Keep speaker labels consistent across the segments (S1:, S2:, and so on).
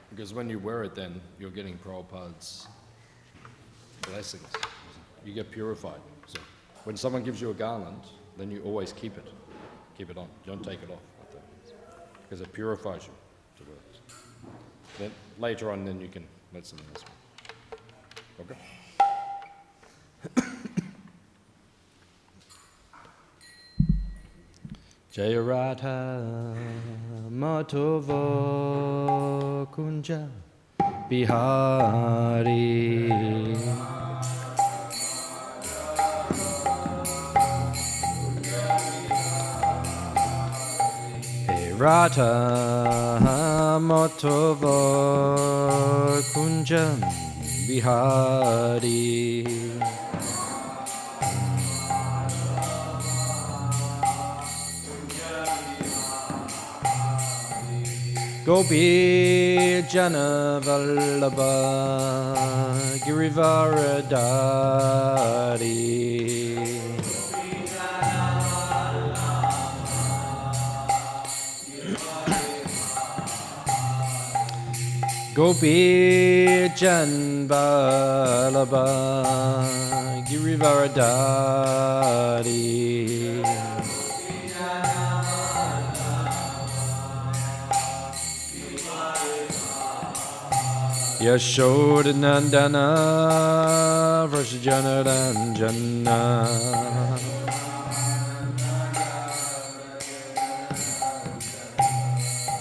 S1: Because when you wear it then, you're getting Prabhupada's blessings. You get purified. So when someone gives you a garland, then you always keep it. Keep it on. Don't take it off. Because it purifies you to wear it. Then later on, then you can let someone else wear. Okay? Jaya Radha Madhava Kunja Bihari Hey Radha Madhava Kunja Bihari Gopi Jana Vallabha Girivaradari Gopi Jan Vallabha Girivaradari Yashoda Nandana Vrashajana Ranjana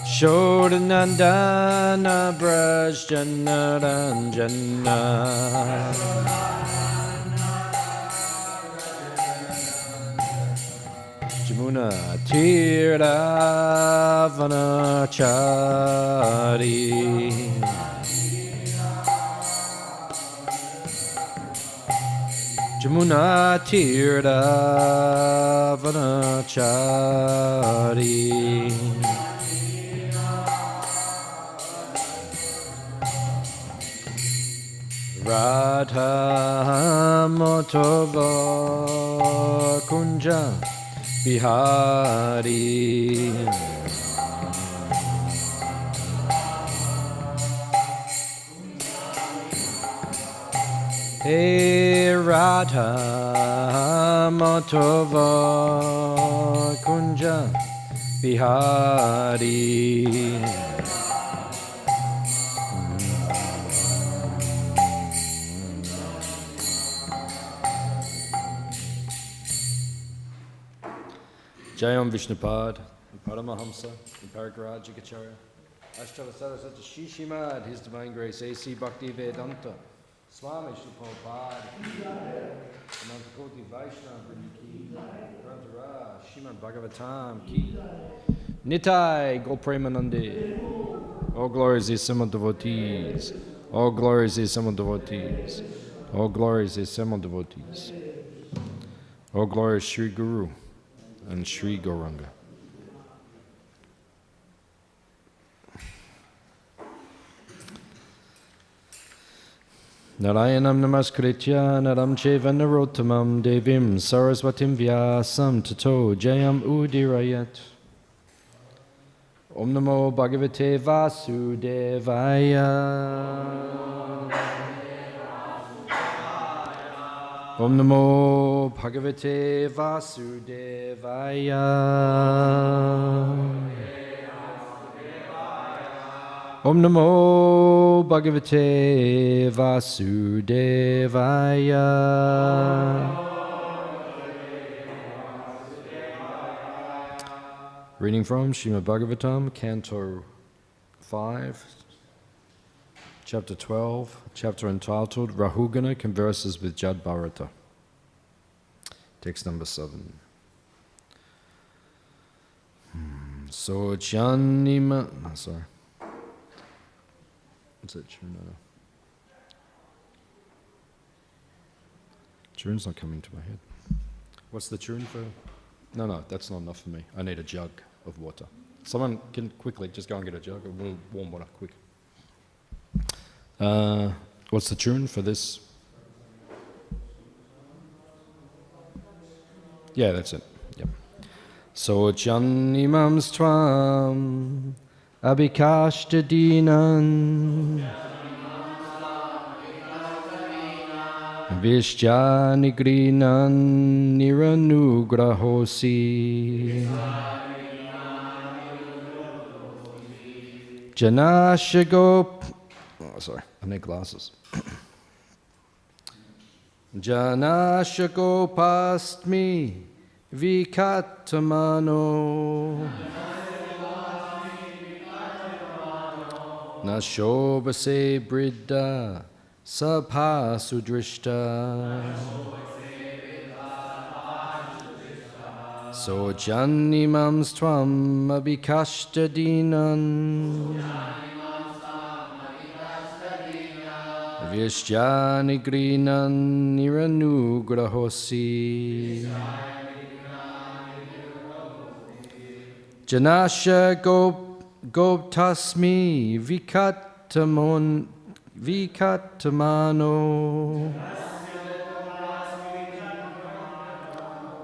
S1: Shoda Nandana Vrashajana Ranjana Jamuna Tira Vanachari Jamuna Tirtha Vanachari Radha Madhava Kunja Bihari Hey Radha Madhava Kunja Bihari Jayam Vishnupad, Paramahamsa, Paragaraja Ashtalasara Sacha Śrīmad, His Divine Grace, A.C. Bhaktivedanta, Swami Prabhupada, Anantakoti Vaishnava Ki, Grantara, Śrīmad Bhāgavatam Ki, Nitai, Gopremanande, all glories is Simon devotees, all glories is Simon devotees, all glories is Simon devotees, all glories Sri Guru and Sri Gauranga. Narayanam namaskritya naram cheva narottamam devim saraswatim vyasam tato jayam udirayat. Om namo bhagavate vasudevaya. Om namo bhagavate vasudevaya. Om namo bhagavate vasudevaya. Reading from Śrīmad Bhāgavatam, Canto 5, Chapter 12, chapter entitled Rahugana Converses with Jad Bharata. Text number 7. So Janima. Sorry. What's that tune? Tune's not coming to my head. What's the tune for? No, that's not enough for me. I need a jug of water. Someone can quickly just go and get a jug of warm water, quick. What's the tune for this? Yeah, that's it. Yep. So Janimam Stvam abhikashtadinan Vishjanigrinan niranugrahosi Janashagop. Oh, sorry, I need glasses. Janashagopastmi vikatamano Nashobase bridda sabha sudrishta Sojanimam stvam abhikashtadinan Vishjanigrinan niranugrahosi Janasha goptasmi vikatamano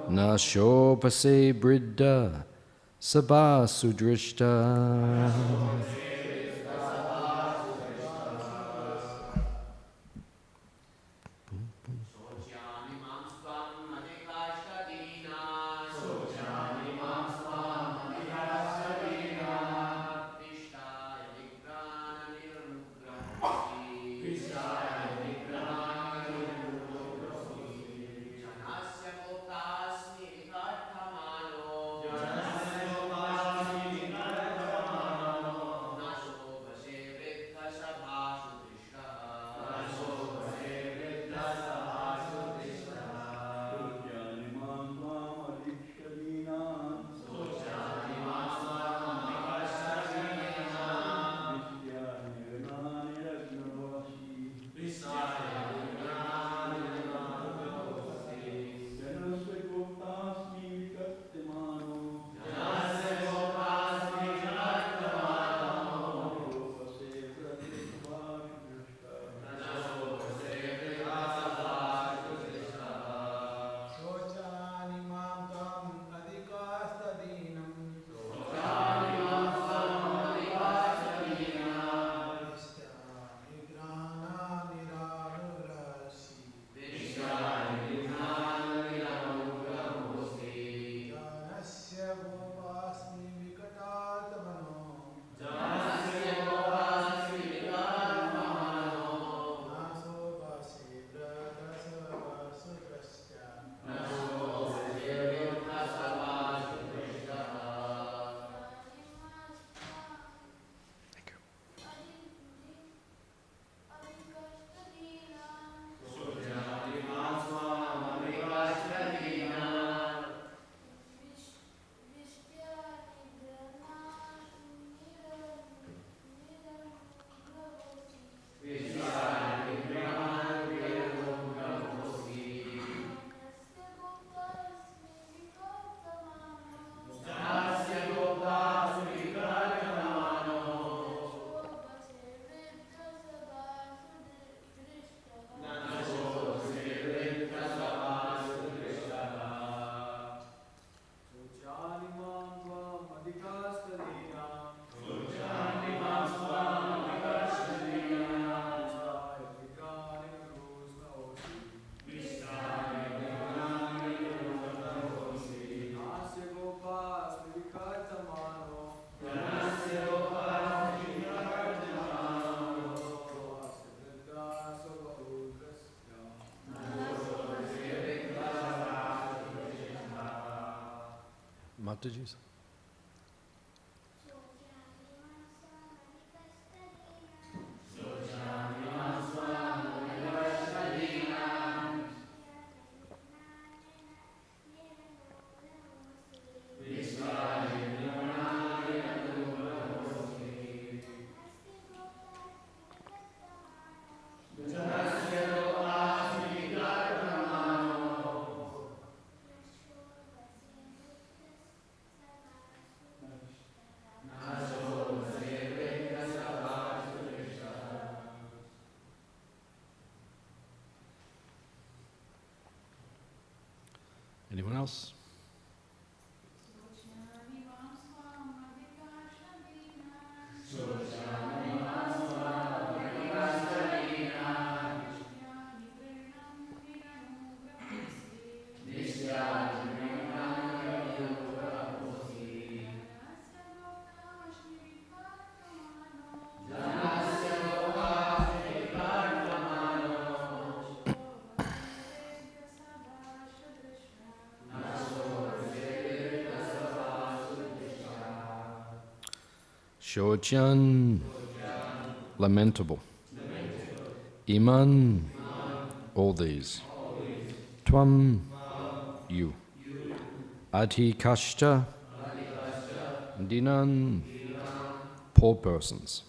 S1: Nashopase bridda sabha sudrishta Mataji's. Anyone else? Shochan, lamentable. Iman, all these. Tvam, you. Adhikashta, dinan, poor persons.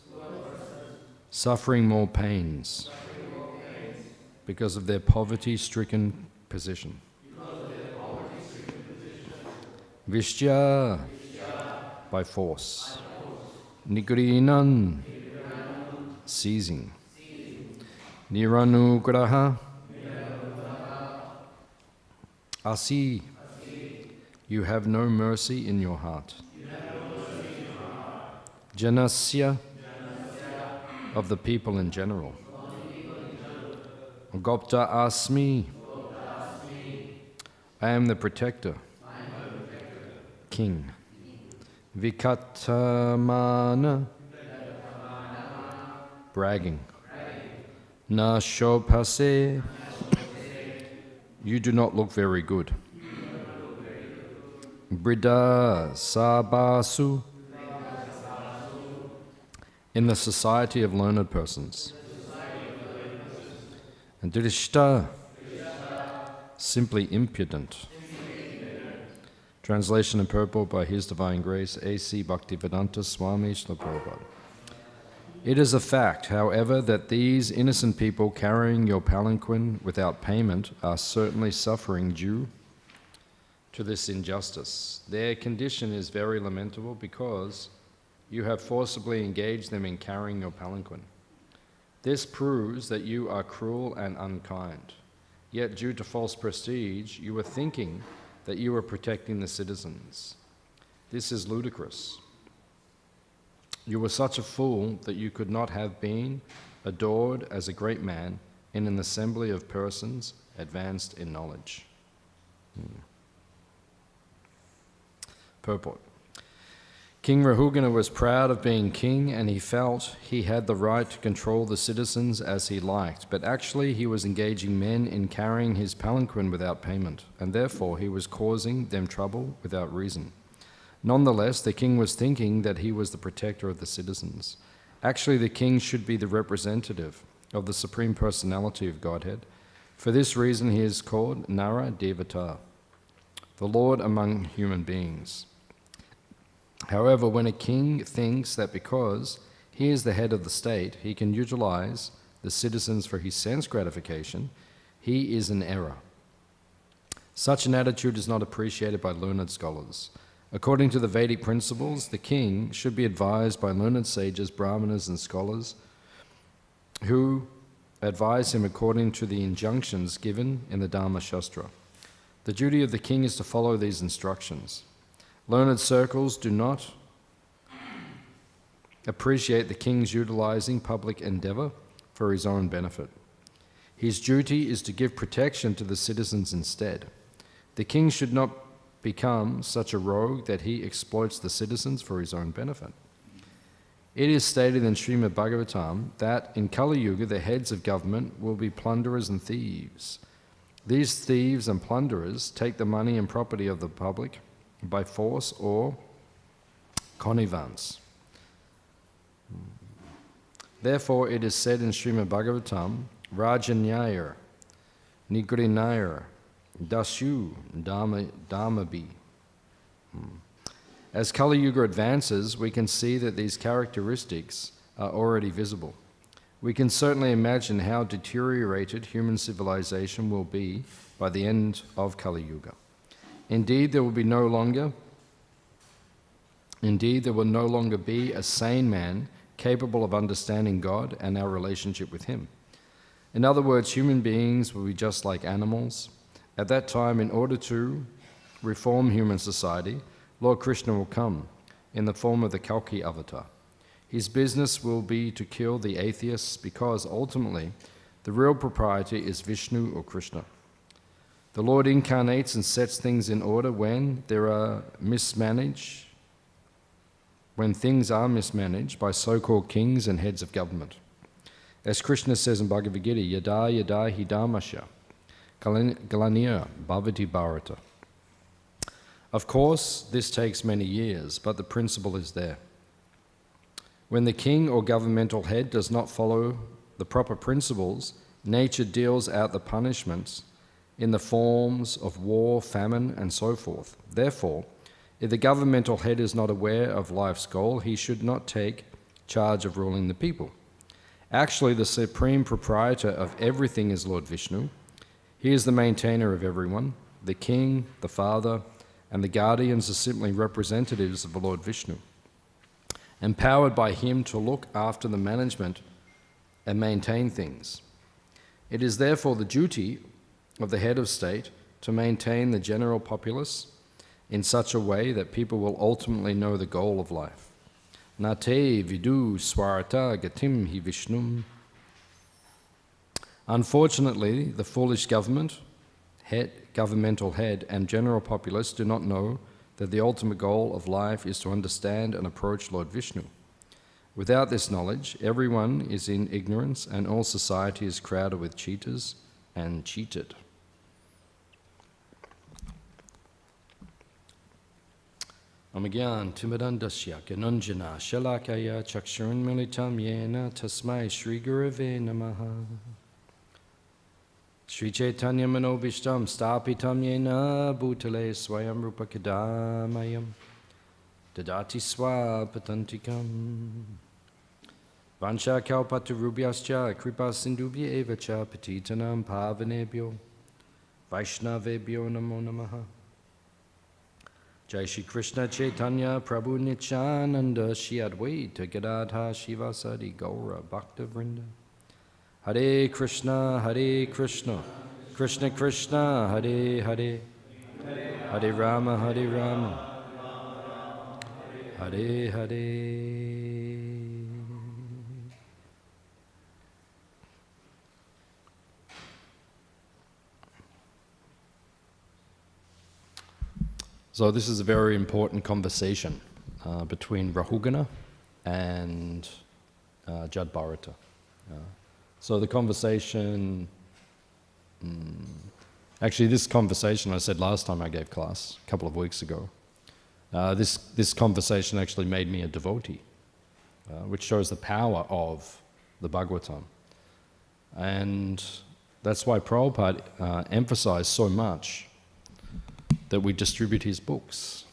S1: Suffering more pains because of their poverty-stricken position. Vishya, by force. Nigrinan, seizing. Niranugraha, asi, you have no mercy in your heart. Janasya, of the people in general. Gopta asmi, I am the protector. King. Vikatamana, bragging. Na shopase, you do not look very good. Brida sabasu, in the society of learned persons. And Drishta, simply impudent. Translation and purport by His Divine Grace, A.C. Bhaktivedanta, Swami, Śrīmad Bhāgavatam. It is a fact, however, that these innocent people carrying your palanquin without payment are certainly suffering due to this injustice. Their condition is very lamentable because you have forcibly engaged them in carrying your palanquin. This proves that you are cruel and unkind. Yet due to false prestige, you were thinking that you were protecting the citizens. This is ludicrous. You were such a fool that you could not have been adored as a great man in an assembly of persons advanced in knowledge. Purport. King Rahugana was proud of being king, and he felt he had the right to control the citizens as he liked, but actually he was engaging men in carrying his palanquin without payment, and therefore he was causing them trouble without reason. Nonetheless, the king was thinking that he was the protector of the citizens. Actually, the king should be the representative of the Supreme Personality of Godhead. For this reason, he is called Nara Devata, the Lord among human beings. However, when a king thinks that because he is the head of the state, he can utilize the citizens for his sense gratification, he is in error. Such an attitude is not appreciated by learned scholars. According to the Vedic principles, the king should be advised by learned sages, brahmanas, and scholars who advise him according to the injunctions given in the Dharma Shastra. The duty of the king is to follow these instructions. Learned circles do not appreciate the king's utilizing public endeavor for his own benefit. His duty is to give protection to the citizens instead. The king should not become such a rogue that he exploits the citizens for his own benefit. It is stated in Śrīmad Bhāgavatam that in Kali Yuga the heads of government will be plunderers and thieves. These thieves and plunderers take the money and property of the public by force or connivance. Therefore, it is said in Śrīmad Bhāgavatam, Rajanyaya, Nigrinaya, Dasyu, Dharmabi. As Kali Yuga advances, we can see that these characteristics are already visible. We can certainly imagine how deteriorated human civilization will be by the end of Kali Yuga. Indeed, there will no longer be a sane man capable of understanding God and our relationship with Him. In other words, human beings will be just like animals. At that time, in order to reform human society, Lord Krishna will come in the form of the Kalki avatar. His business will be to kill the atheists because ultimately the real proprietor is Vishnu or Krishna. The Lord incarnates and sets things in order when things are mismanaged by so-called kings and heads of government. As Krishna says in Bhagavad Gita, Yada yada hi dharmasya, galaniya bhavati bharata. Of course, this takes many years, but the principle is there. When the king or governmental head does not follow the proper principles, nature deals out the punishments in the forms of war, famine, and so forth. Therefore, if the governmental head is not aware of life's goal, he should not take charge of ruling the people. Actually, the supreme proprietor of everything is Lord Vishnu. He is the maintainer of everyone. The king, the father, and the guardians are simply representatives of the Lord Vishnu, empowered by him to look after the management and maintain things. It is therefore the duty of the head of state to maintain the general populace in such a way that people will ultimately know the goal of life. Nate vidu swarata gatim hi vishnum. Unfortunately, the foolish governmental head and general populace do not know that the ultimate goal of life is to understand and approach Lord Vishnu. Without this knowledge, everyone is in ignorance and all society is crowded with cheaters and cheated. Amagyan timadandasya gananjana shalakaya chakshurun militam yena tasmai Shri Gurave namaha. Shri Chaitanya Manobishtam Stapitam Yena Bhutale Swayam Rupa Kadamayam Dadati Swapatantikam Vansha Kalpatarubhyascha Kripa Sindubhya Evacha Patitanam Pavanebhyo Vaishnavebhyo Namo Namaha. Jai Shri Krishna Chaitanya Prabhu Nityananda Shri Advaita Gadadha Shivasadi Gaura Bhakta Vrinda. Hare Krishna, Krishna Krishna, Hare Hare, Hare Rama, Hare Hare. So this is a very important conversation between Rahugana and Jad Bharata. So the conversation, actually this conversation I said last time I gave class, a couple of weeks ago, this conversation actually made me a devotee, which shows the power of the Bhagavatam. And that's why Prabhupada emphasized so much that we distribute his books.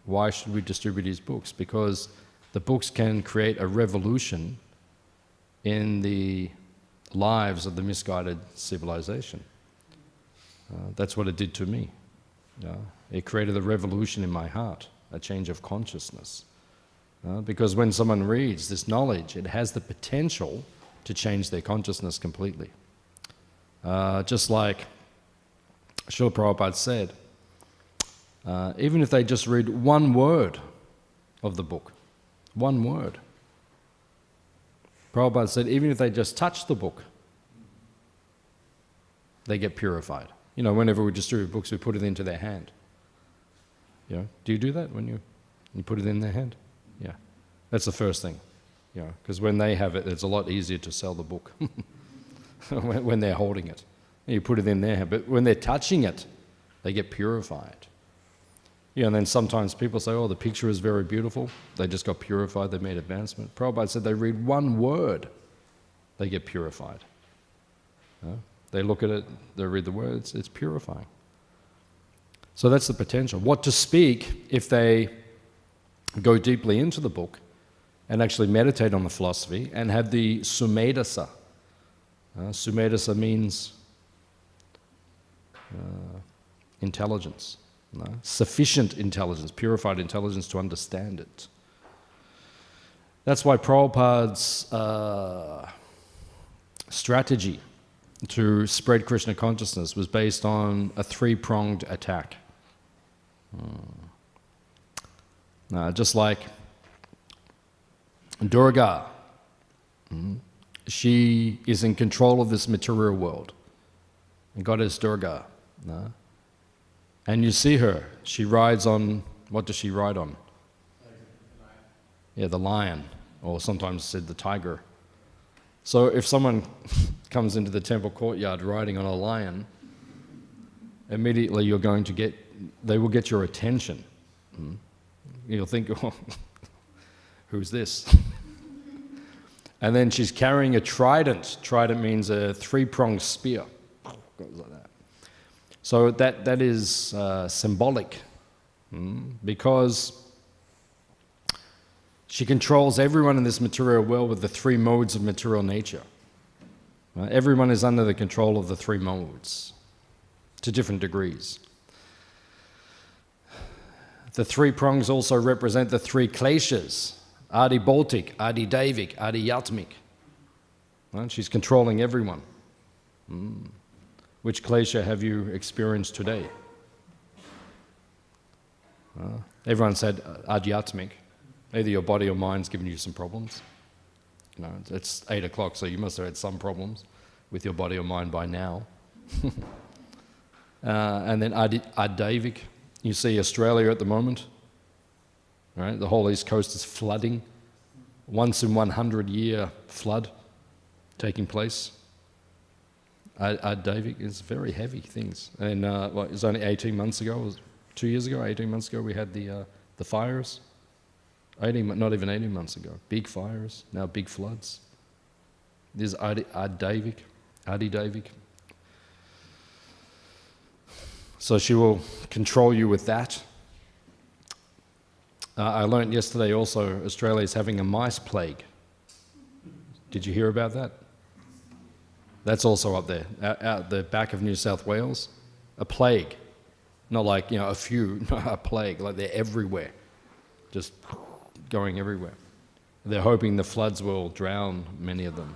S1: Why should we distribute his books? Because the books can create a revolution in the lives of the misguided civilization. That's what it did to me. It created a revolution in my heart, a change of consciousness. Because when someone reads this knowledge, it has the potential to change their consciousness completely. Just like Srila Prabhupada said, even if they just read one word of the book, one word, Prabhupada said, even if they just touch the book, they get purified. You know, whenever we distribute books, we put it into their hand. You know, do you do that when you put it in their hand? Yeah, that's the first thing. You know, because when they have it, it's a lot easier to sell the book when they're holding it. You put it in their hand, but when they're touching it, they get purified. You know, and then sometimes people say, oh, the picture is very beautiful. They just got purified, they made advancement. Prabhupada said they read one word, they get purified. They look at it, they read the words, it's purifying. So that's the potential. What to speak if they go deeply into the book and actually meditate on the philosophy and have the sumedasa. Sumedasa means intelligence, sufficient intelligence, purified intelligence to understand it. That's why Prabhupada's strategy to spread Krishna consciousness was based on a three-pronged attack. Just like Durga, she is in control of this material world. And God is Durga. And you see her, she rides on, what does she ride on? Yeah, the lion, or sometimes said the tiger. So if someone comes into the temple courtyard riding on a lion, immediately you're going to get, they will get your attention. You'll think, oh, who's this? And then she's carrying a trident. Trident means a three-pronged spear. Goes like that. So that is symbolic, because she controls everyone in this material world with the three modes of material nature. Right? Everyone is under the control of the three modes to different degrees. The three prongs also represent the three kleshas: Adi Bhautik, Adi Daivik, Adi Yatmik. Right? She's controlling everyone. Which klesha have you experienced today? Everyone said Adhyatmic. Either your body or mind's giving you some problems. You know, it's 8 o'clock, so you must have had some problems with your body or mind by now. And then Adavik. You see Australia at the moment, right? The whole east coast is flooding. Once in 100-year flood taking place. Adavik is very heavy things. And it was only 18 months ago, it was 2 years ago, 18 months ago, we had the fires. Not even 18 months ago. Big fires, now big floods. There's Adavik. So she will control you with that. I learned yesterday also Australia is having a mice plague. Did you hear about that? That's also up there, out the back of New South Wales. A plague. Not like, a few, a plague, like they're everywhere. Just going everywhere. They're hoping the floods will drown many of them.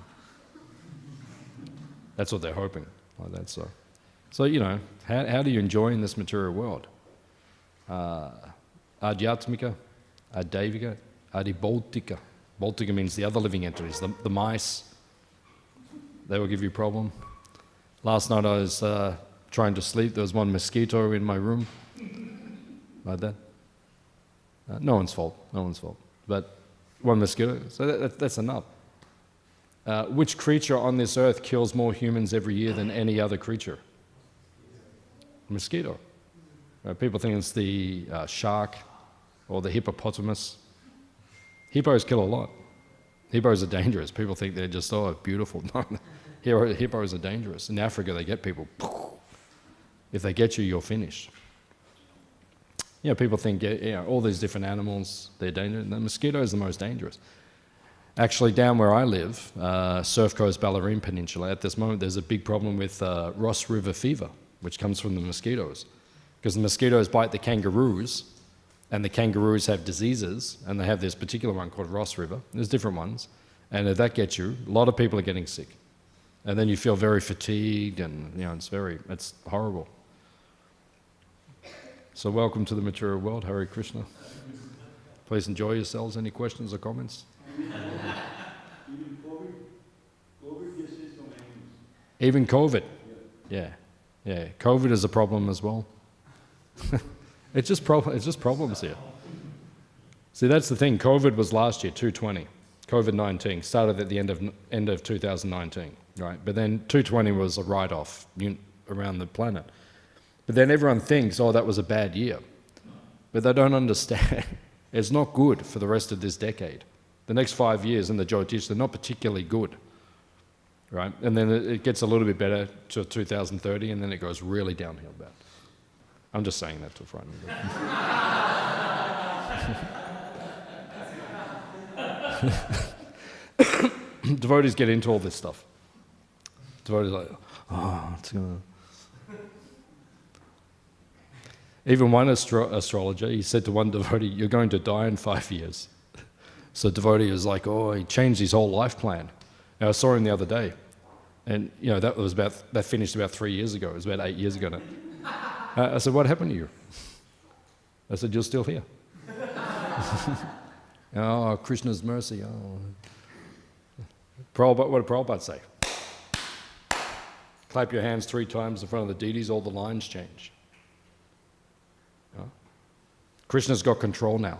S1: That's what they're hoping, like that. So how do you enjoy in this material world? Adhyatmika, Adavika, Adibhautika. Bhautika means the other living entities, the mice. They will give you a problem. Last night I was trying to sleep. There was one mosquito in my room, like that. No one's fault, but one mosquito, so that's enough. Which creature on this earth kills more humans every year than any other creature? Mosquito. People think it's the shark or the hippopotamus. Hippos kill a lot. Hippos are dangerous. People think they're just, beautiful. No, hippos are dangerous. In Africa, they get people. If they get you, you're finished. People think, all these different animals, they're dangerous. The mosquito is the most dangerous. Actually, down where I live, Surf Coast Bellarine Peninsula, at this moment, there's a big problem with Ross River fever, which comes from the mosquitoes. Because the mosquitoes bite the kangaroos, and the kangaroos have diseases, and they have this particular one called Ross River. There's different ones. And if that gets you, a lot of people are getting sick. And then you feel very fatigued, and it's horrible. So welcome to the material world, Hare Krishna. Please enjoy yourselves. Any questions or comments? Even COVID? Yeah. COVID is a problem as well. It's just problems here. See, that's the thing. COVID was last year, 2020. COVID-19 started at the end of 2019, right? But then 2020 was a write-off around the planet. But then everyone thinks, that was a bad year. But they don't understand. It's not good for the rest of this decade. The next 5 years in the Jyotish, they're not particularly good, right? And then it gets a little bit better to 2030, and then it goes really downhill bad. I'm just saying that to frighten you. Devotees get into all this stuff. Devotees are like, it's gonna... Even one astrologer, he said to one devotee, "You're going to die in 5 years." So devotee was like, he changed his whole life plan. Now, I saw him the other day, and that finished about 3 years ago. It was about 8 years ago now. I said, "What happened to you?" I said, "You're still here." Krishna's mercy. Prabhupada, what did Prabhupada say? Clap your hands 3 times in front of the deities, all the lines change. Krishna's got control now.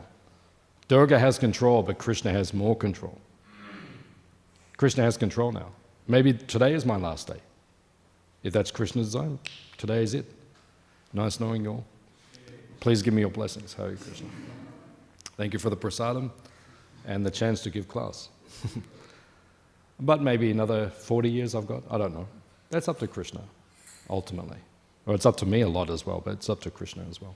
S1: Durga has control, but Krishna has more control. Krishna has control now. Maybe today is my last day. If that's Krishna's zone, today is it. Nice knowing you all. Please give me your blessings. Hare Krishna. Thank you for the prasadam. and the chance to give class. But maybe another 40 years I've got, I don't know. That's up to Krishna, ultimately. Or it's up to me a lot as well, but it's up to Krishna as well.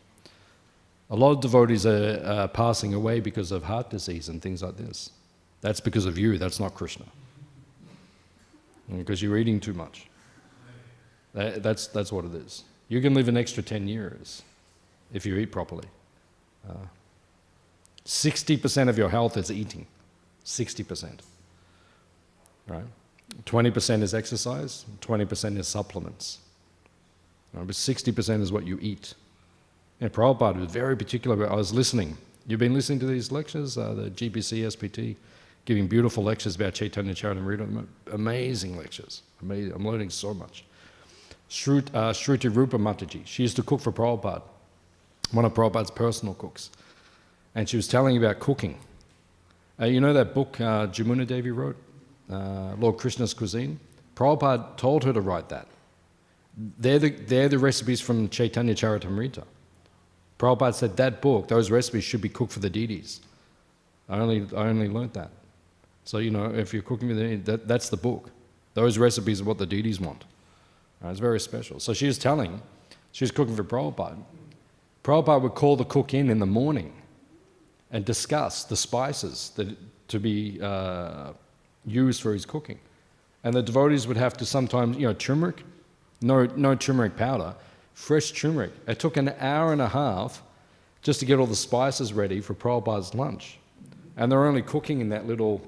S1: A lot of devotees are passing away because of heart disease and things like this. That's because of you, that's not Krishna. Because you're eating too much. That's what it is. You can live an extra 10 years if you eat properly. 60% of your health is eating. 60%. Right? 20% is exercise, 20% is supplements. Right? But 60% is what you eat. And Prabhupada was very particular. I was listening. You've been listening to these lectures, the GBC, SPT, giving beautiful lectures about Chaitanya Charitamrita. Amazing lectures. Amazing. I'm learning so much. Shruti Rupa Mataji, she used to cook for Prabhupada, one of Prabhupada's personal cooks. And she was telling about cooking. You know that book Jamuna Devi wrote, Lord Krishna's Cuisine? Prabhupada told her to write that. They're the recipes from Chaitanya Charitamrita. Prabhupada said that book, those recipes should be cooked for the deities. I only learnt that. So, you know, if you're cooking for the deities, that's the book. Those recipes are what the deities want. It's very special. So she was cooking for Prabhupada. Prabhupada would call the cook in the morning and discuss the spices to be used for his cooking. And the devotees would have to sometimes, you know, turmeric, no turmeric powder, fresh turmeric. It took an hour and a half just to get all the spices ready for Prabhupada's lunch. And they were only cooking in that little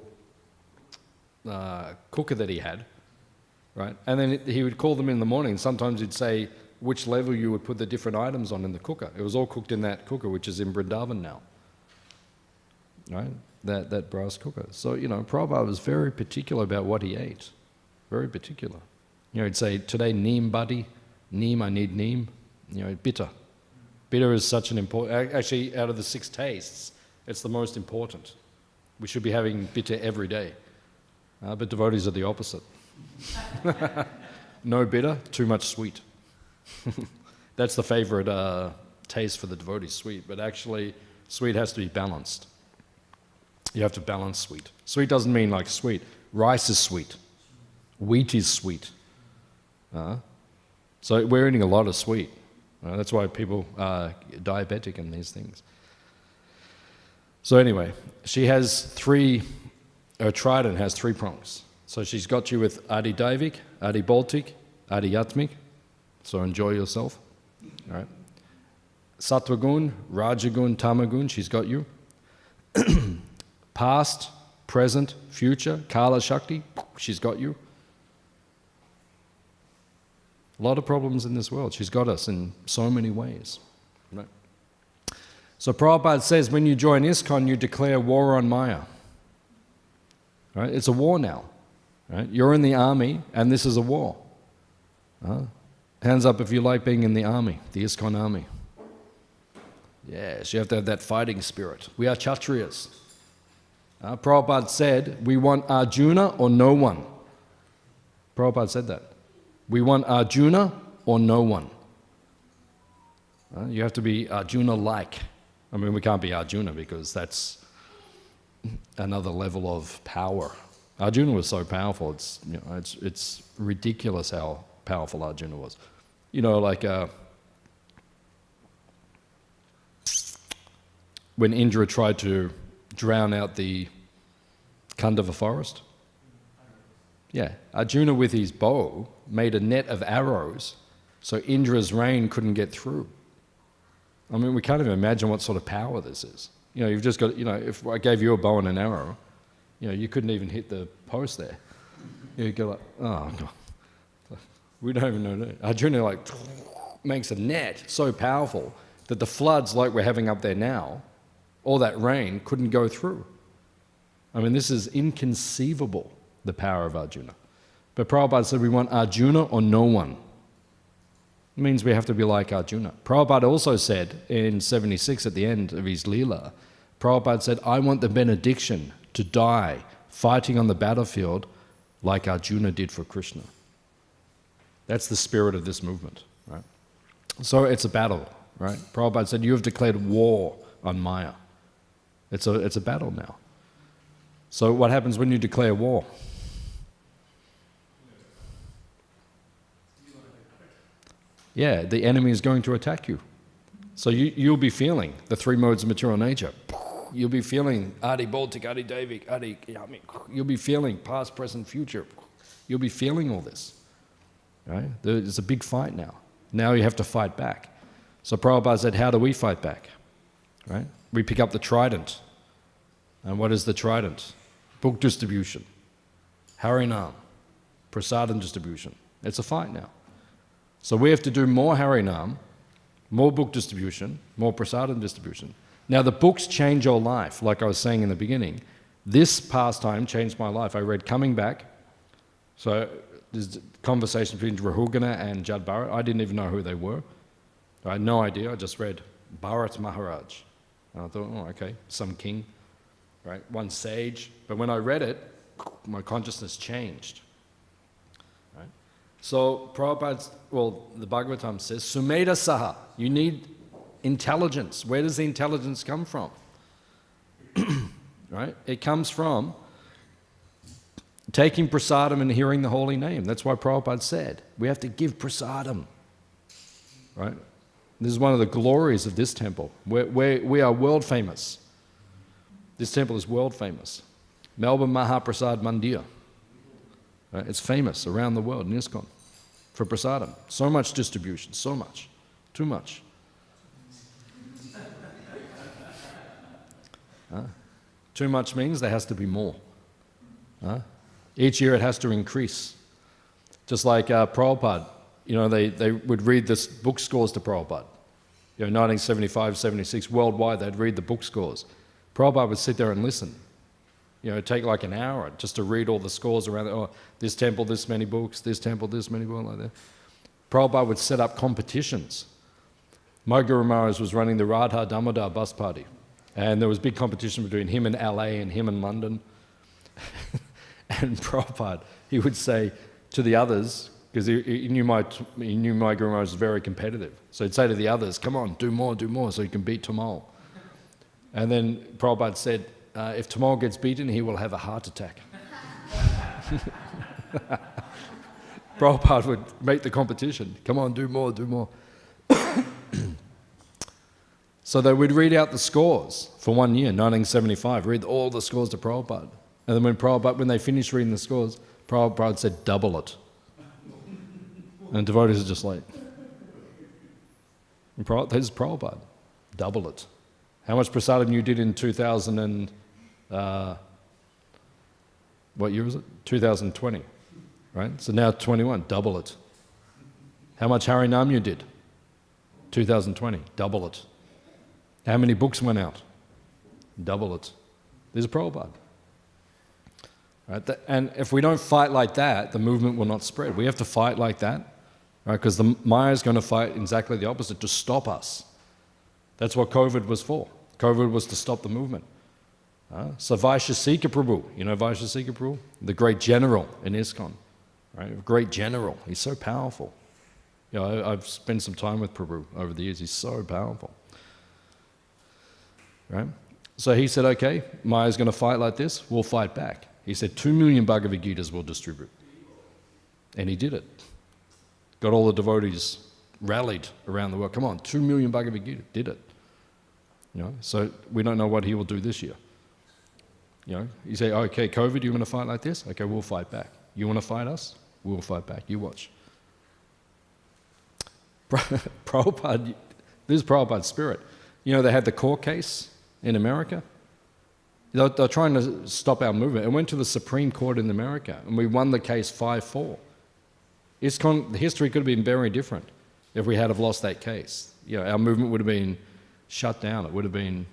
S1: cooker that he had, right? And then he would call them in the morning. Sometimes he'd say which level you would put the different items on in the cooker. It was all cooked in that cooker, which is in Vrindavan now, right? That brass cooker. So, you know, Prabhupada was very particular about what he ate. Very particular. You know, he'd say, today neem buddy, neem, I need neem. You know, bitter. Bitter is such an important, actually out of the 6 tastes, it's the most important. We should be having bitter every day. But devotees are the opposite. No bitter, too much sweet. That's the favorite taste for the devotees, sweet. But actually, sweet has to be balanced. You have to balance sweet. Sweet doesn't mean like sweet. Rice is sweet. Wheat is sweet. So we're eating a lot of sweet. That's why people are diabetic and these things. So anyway, she has her trident has 3 prongs. So she's got you with Adi Daivik, Adi Baltic, Adi Yatmik. So enjoy yourself. All right. Sattvagun, Rajagun, Tamagun, she's got you. Past, present, future, Kala Shakti, she's got you. A lot of problems in this world. She's got us in so many ways. Right? So Prabhupada says when you join ISKCON, you declare war on Maya. Right? It's a war now. Right? You're in the army, and this is a war. Hands up if you like being in the army, the ISKCON army. Yes, you have to have that fighting spirit. We are Kshatriyas. Prabhupada said, we want Arjuna or no one. Prabhupada said that. We want Arjuna or no one. You have to be Arjuna-like. I mean, we can't be Arjuna because that's another level of power. Arjuna was so powerful, it's ridiculous how powerful Arjuna was. You know, like when Indra tried to drown out the Kandava forest. Yeah, Arjuna with his bow made a net of arrows so Indra's rain couldn't get through. I mean, we can't even imagine what sort of power this is. You know, you've just got, you know, if I gave you a bow and an arrow, you know, you couldn't even hit the post there. You'd go like, oh, God. We don't even know that. Arjuna like makes a net so powerful that the floods like we're having up there now, all that rain couldn't go through. I mean, this is inconceivable, the power of Arjuna. But Prabhupada said we want Arjuna or no one. It means we have to be like Arjuna. Prabhupada also said in 76 at the end of his Leela, Prabhupada said, I want the benediction to die fighting on the battlefield like Arjuna did for Krishna. That's the spirit of this movement, right? So it's a battle, right? Prabhupada said, you have declared war on Maya. It's a battle now. So what happens when you declare war? Yeah, the enemy is going to attack you. So you'll be feeling the three modes of material nature. You'll be feeling Adi Baltic, Adi Davik, Adi Yamik. You'll be feeling past, present, future. You'll be feeling all this. Right? There's a big fight now. Now you have to fight back. So Prabhupada said, how do we fight back? Right? We pick up the trident. And what is the trident? Book distribution, Harinam, Prasadam distribution. It's a fight now. So we have to do more Harinam, more book distribution, more Prasadam distribution. Now the books change your life, like I was saying in the beginning. This pastime changed my life. I read Coming Back. So there's a conversation between Rahugana and Jad Bharat. I didn't even know who they were. I had no idea. I just read Bharat Maharaj. And I thought, oh, okay, some king, right? One sage. But when I read it, my consciousness changed. Right? So Prabhupada, the Bhagavatam says, Sumedha Saha, you need intelligence. Where does the intelligence come from? Right? It comes from taking prasadam and hearing the holy name. That's why Prabhupada said, we have to give prasadam. Right? This is one of the glories of this temple. We are world famous. This temple is world famous. Melbourne Mahaprasad Mandir. Right? It's famous around the world in ISKCON for prasadam. So much distribution, so much. Too much. Too much means there has to be more. Each year it has to increase. Just like Prabhupada, they would read this book scores to Prabhupada. 1975, 76, worldwide they'd read the book scores. Prabhupada would sit there and listen. It'd take like an hour just to read all the scores around. This temple, this many books, this temple, this many books, like that. Prabhupada would set up competitions. My Guru Maharaj was running the Radha Damodar bus party. And there was big competition between him in LA and him in London. And Prabhupada, he would say to the others, because he knew my Guru Maharaj was very competitive. So he'd say to the others, come on, do more so you can beat Tamal. And then Prabhupada said, if Tamal gets beaten, he will have a heart attack. Prabhupada would make the competition. Come on, do more. So they would read out the scores for 1 year, 1975, read all the scores to Prabhupada. And then when they finished reading the scores, Prabhupada said, double it. And devotees are just like, this is Prabhupada, double it. How much prasadam you did in 2000 and, what year was it? 2020, right? So now 21, double it. How much Harinam you did? 2020, double it. How many books went out? Double it. This is Prabhupada. Right? And if we don't fight like that, the movement will not spread. We have to fight like that, right? Because the Maya is going to fight exactly the opposite, to stop us. That's what COVID was for. COVID was to stop the movement. So Vaishasika Prabhu, Vaishasika Prabhu? The great general in ISKCON, right? Great general. He's so powerful. I've spent some time with Prabhu over the years. He's so powerful. Right? So he said, okay, Maya's going to fight like this, we'll fight back. He said 2 million Bhagavad Gitas will distribute. And he did it. Got all the devotees rallied around the world. Come on, 2 million Bhagavad Gita, did it. So we don't know what he will do this year. You say, okay, COVID, you want to fight like this? Okay, we'll fight back. You want to fight us? We'll fight back. You watch. Prabhupada, this is Prabhupada's spirit. They had the court case in America. They're trying to stop our movement. It went to the Supreme Court in America, and we won the case 5-4. The history could have been very different if we had have lost that case. Our movement would have been shut down. It would have been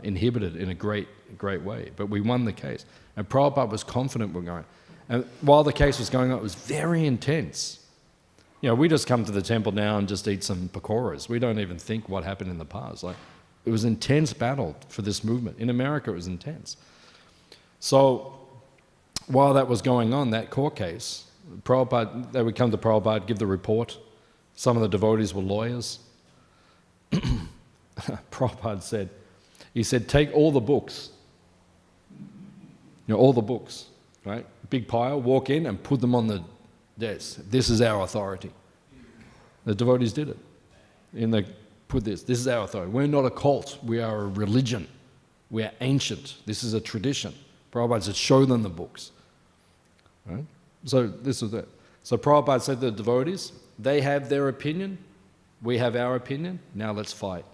S1: inhibited in a great way. But we won the case. And Prabhupada was confident we're going. And while the case was going on, it was very intense. We just come to the temple now and just eat some pakoras. We don't even think what happened in the past. It was an intense battle for this movement. In America, it was intense. So while that was going on, that court case, Prabhupada, they would come to Prabhupada, give the report. Some of the devotees were lawyers. Prabhupada said, take all the books all the books, right? Big pile, walk in and put them on the desk. This is our authority. The devotees did it. Put this is our authority. We're not a cult, we are a religion. We are ancient. This is a tradition. Prabhupada said, show them the books. Right? So this was it. So Prabhupada said to the devotees, they have their opinion, we have our opinion, now let's fight.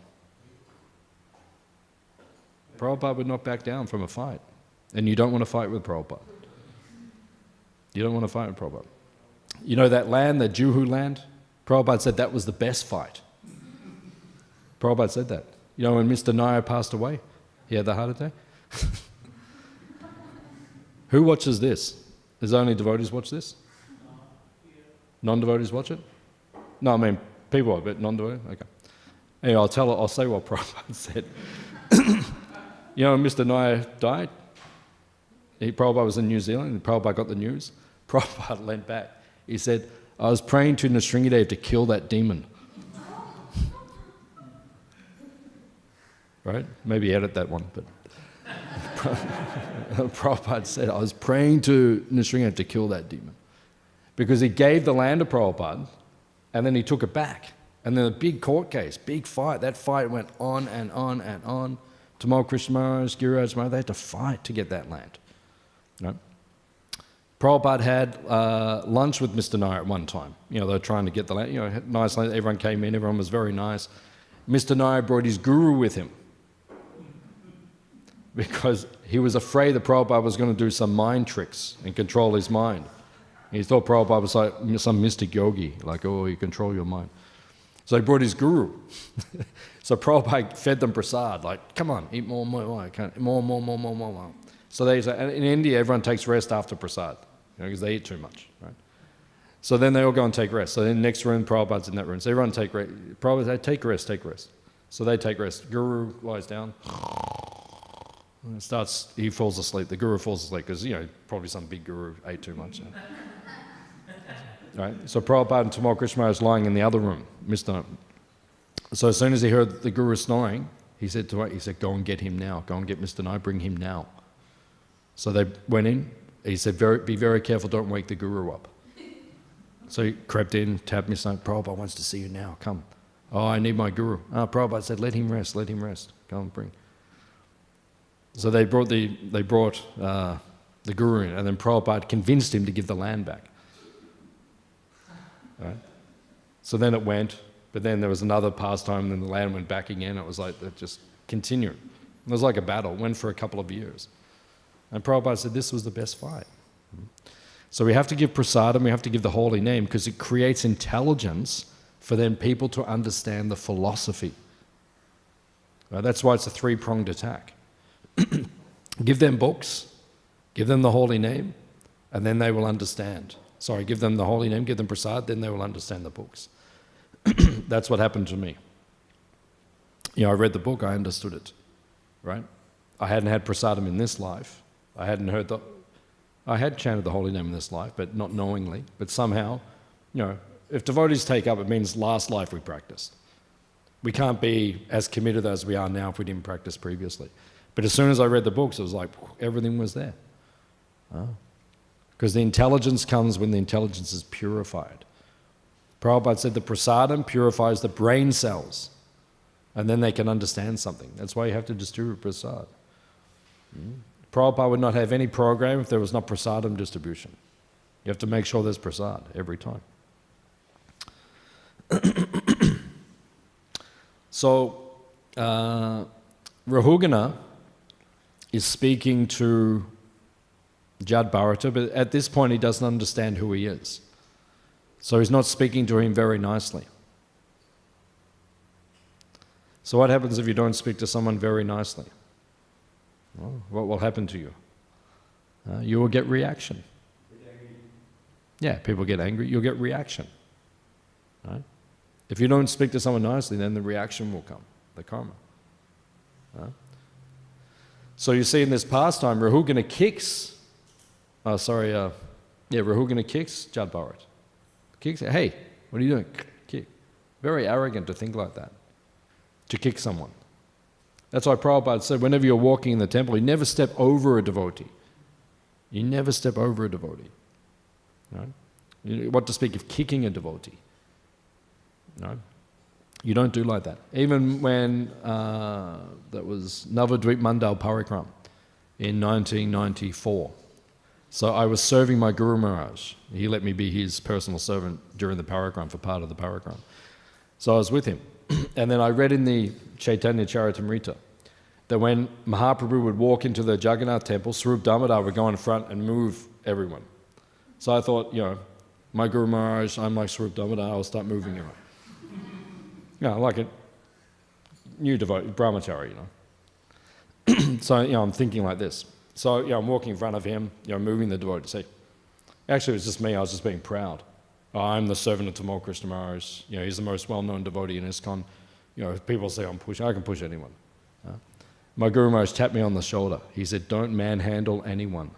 S1: Prabhupada would not back down from a fight. And you don't want to fight with Prabhupada. You don't want to fight with Prabhupada. You know that land, the Juhu land? Prabhupada said that was the best fight. Prabhupada said that. You know when Mr. Nair passed away? He had the heart attack? Who watches this? Does only devotees watch this? Non-devotees watch it? No, I mean people, but non-devotees? Okay. Anyway, I'll say what Prabhupada said. You know when Mr. Nair died? Prabhupada was in New Zealand and Prabhupada got the news. Prabhupada leant back. He said, I was praying to Nrsingadev to kill that demon. Right? Maybe edit that one, but Prabhupada said, I was praying to Nrsingadev to kill that demon. Because he gave the land to Prabhupada, and then he took it back. And then a big court case, big fight. That fight went on and on and on. Tamal Krishna Maharaj, Giriraj Maharaj, they had to fight to get that land. Right? Prabhupada had lunch with Mr. Nair at one time. They were trying to get the land. Nice land. Everyone came in. Everyone was very nice. Mr. Nair brought his guru with him because he was afraid that Prabhupada was going to do some mind tricks and control his mind. He thought Prabhupada was like some mystic yogi, like, oh, you control your mind. So he brought his guru. So Prabhupada fed them prasad, like, come on, eat more. So in India, everyone takes rest after prasad, because they eat too much, right? So then they all go and take rest. So in the next room, Prabhupada's in that room. So everyone take rest. Prabhupada said, take rest. So they take rest. Guru lies down. And he falls asleep. The guru falls asleep because, probably some big guru ate too much. Right? So Prabhupada and Tamal Krishna Maharaj lying in the other room. So as soon as he heard the guru snoring, he said, go and get him now. Go and get Mr. Nair, bring him now. So they went in. He said, be very careful, don't wake the guru up. So he crept in, tapped Mr. Nair, Prabhupada wants to see you now, come. Oh, I need my guru. Prabhupada said, let him rest. Go and bring. So they brought the guru in, and then Prabhupada convinced him to give the land back. Right? So then it went, but then there was another pastime, and then the land went back again. It was like that just continued. It was like a battle, went for a couple of years. And Prabhupada said this was the best fight. So we have to give prasadam, we have to give the holy name, because it creates intelligence for then people to understand the philosophy. Right? That's why it's a three-pronged attack. Give them books, give them the holy name, and then they will understand. Give them the holy name, give them prasad, then they will understand the books. That's what happened to me. I read the book, I understood it. Right? I hadn't had prasadam in this life. I had chanted the holy name in this life, but not knowingly. But somehow, if devotees take up, it means last life we practiced. We can't be as committed as we are now if we didn't practice previously. But as soon as I read the books, it was like everything was there. Because the intelligence comes when the intelligence is purified. Prabhupada said the prasadam purifies the brain cells, and then they can understand something. That's why you have to distribute prasad. Prabhupada would not have any program if there was not prasadam distribution. You have to make sure there's prasad every time. So, Rahugana is speaking to Jad Bharata, but at this point he doesn't understand who he is. So he's not speaking to him very nicely. So what happens if you don't speak to someone very nicely? Well, what will happen to you? You will get reaction. Yeah, people get angry, you'll get reaction. Right? If you don't speak to someone nicely, then the reaction will come, the karma. So you see in this pastime, Rahugana kicks, Rahugana kicks Jad Bharata. Kicks, hey, what are you doing? Kick. Very arrogant to think like that, to kick someone. That's why Prabhupada said whenever you're walking in the temple, you never step over a devotee. You never step over a devotee. Right? What to speak of kicking a devotee? No? You don't do like that. Even when that was Navadvip Mandal Parikram in 1994. So I was serving my Guru Maharaj. He let me be his personal servant during the Parikram, for part of the Parikram. So I was with him. And then I read in the Chaitanya Charitamrita that when Mahaprabhu would walk into the Jagannath temple, Swarup Damodar would go in front and move everyone. So I thought, my Guru Maharaj, I'm like Swarup Damodar, I'll start moving everyone. Like a new devotee, brahmachari, So, I'm thinking like this. So, I'm walking in front of him, moving the devotee. See, actually, it was just me. I was just being proud. I'm the servant of Tamal Krishna Maharaj. He's the most well-known devotee in ISKCON. If people say I'm pushing, I can push anyone. My Guru Maharaj tapped me on the shoulder. He said, don't manhandle anyone.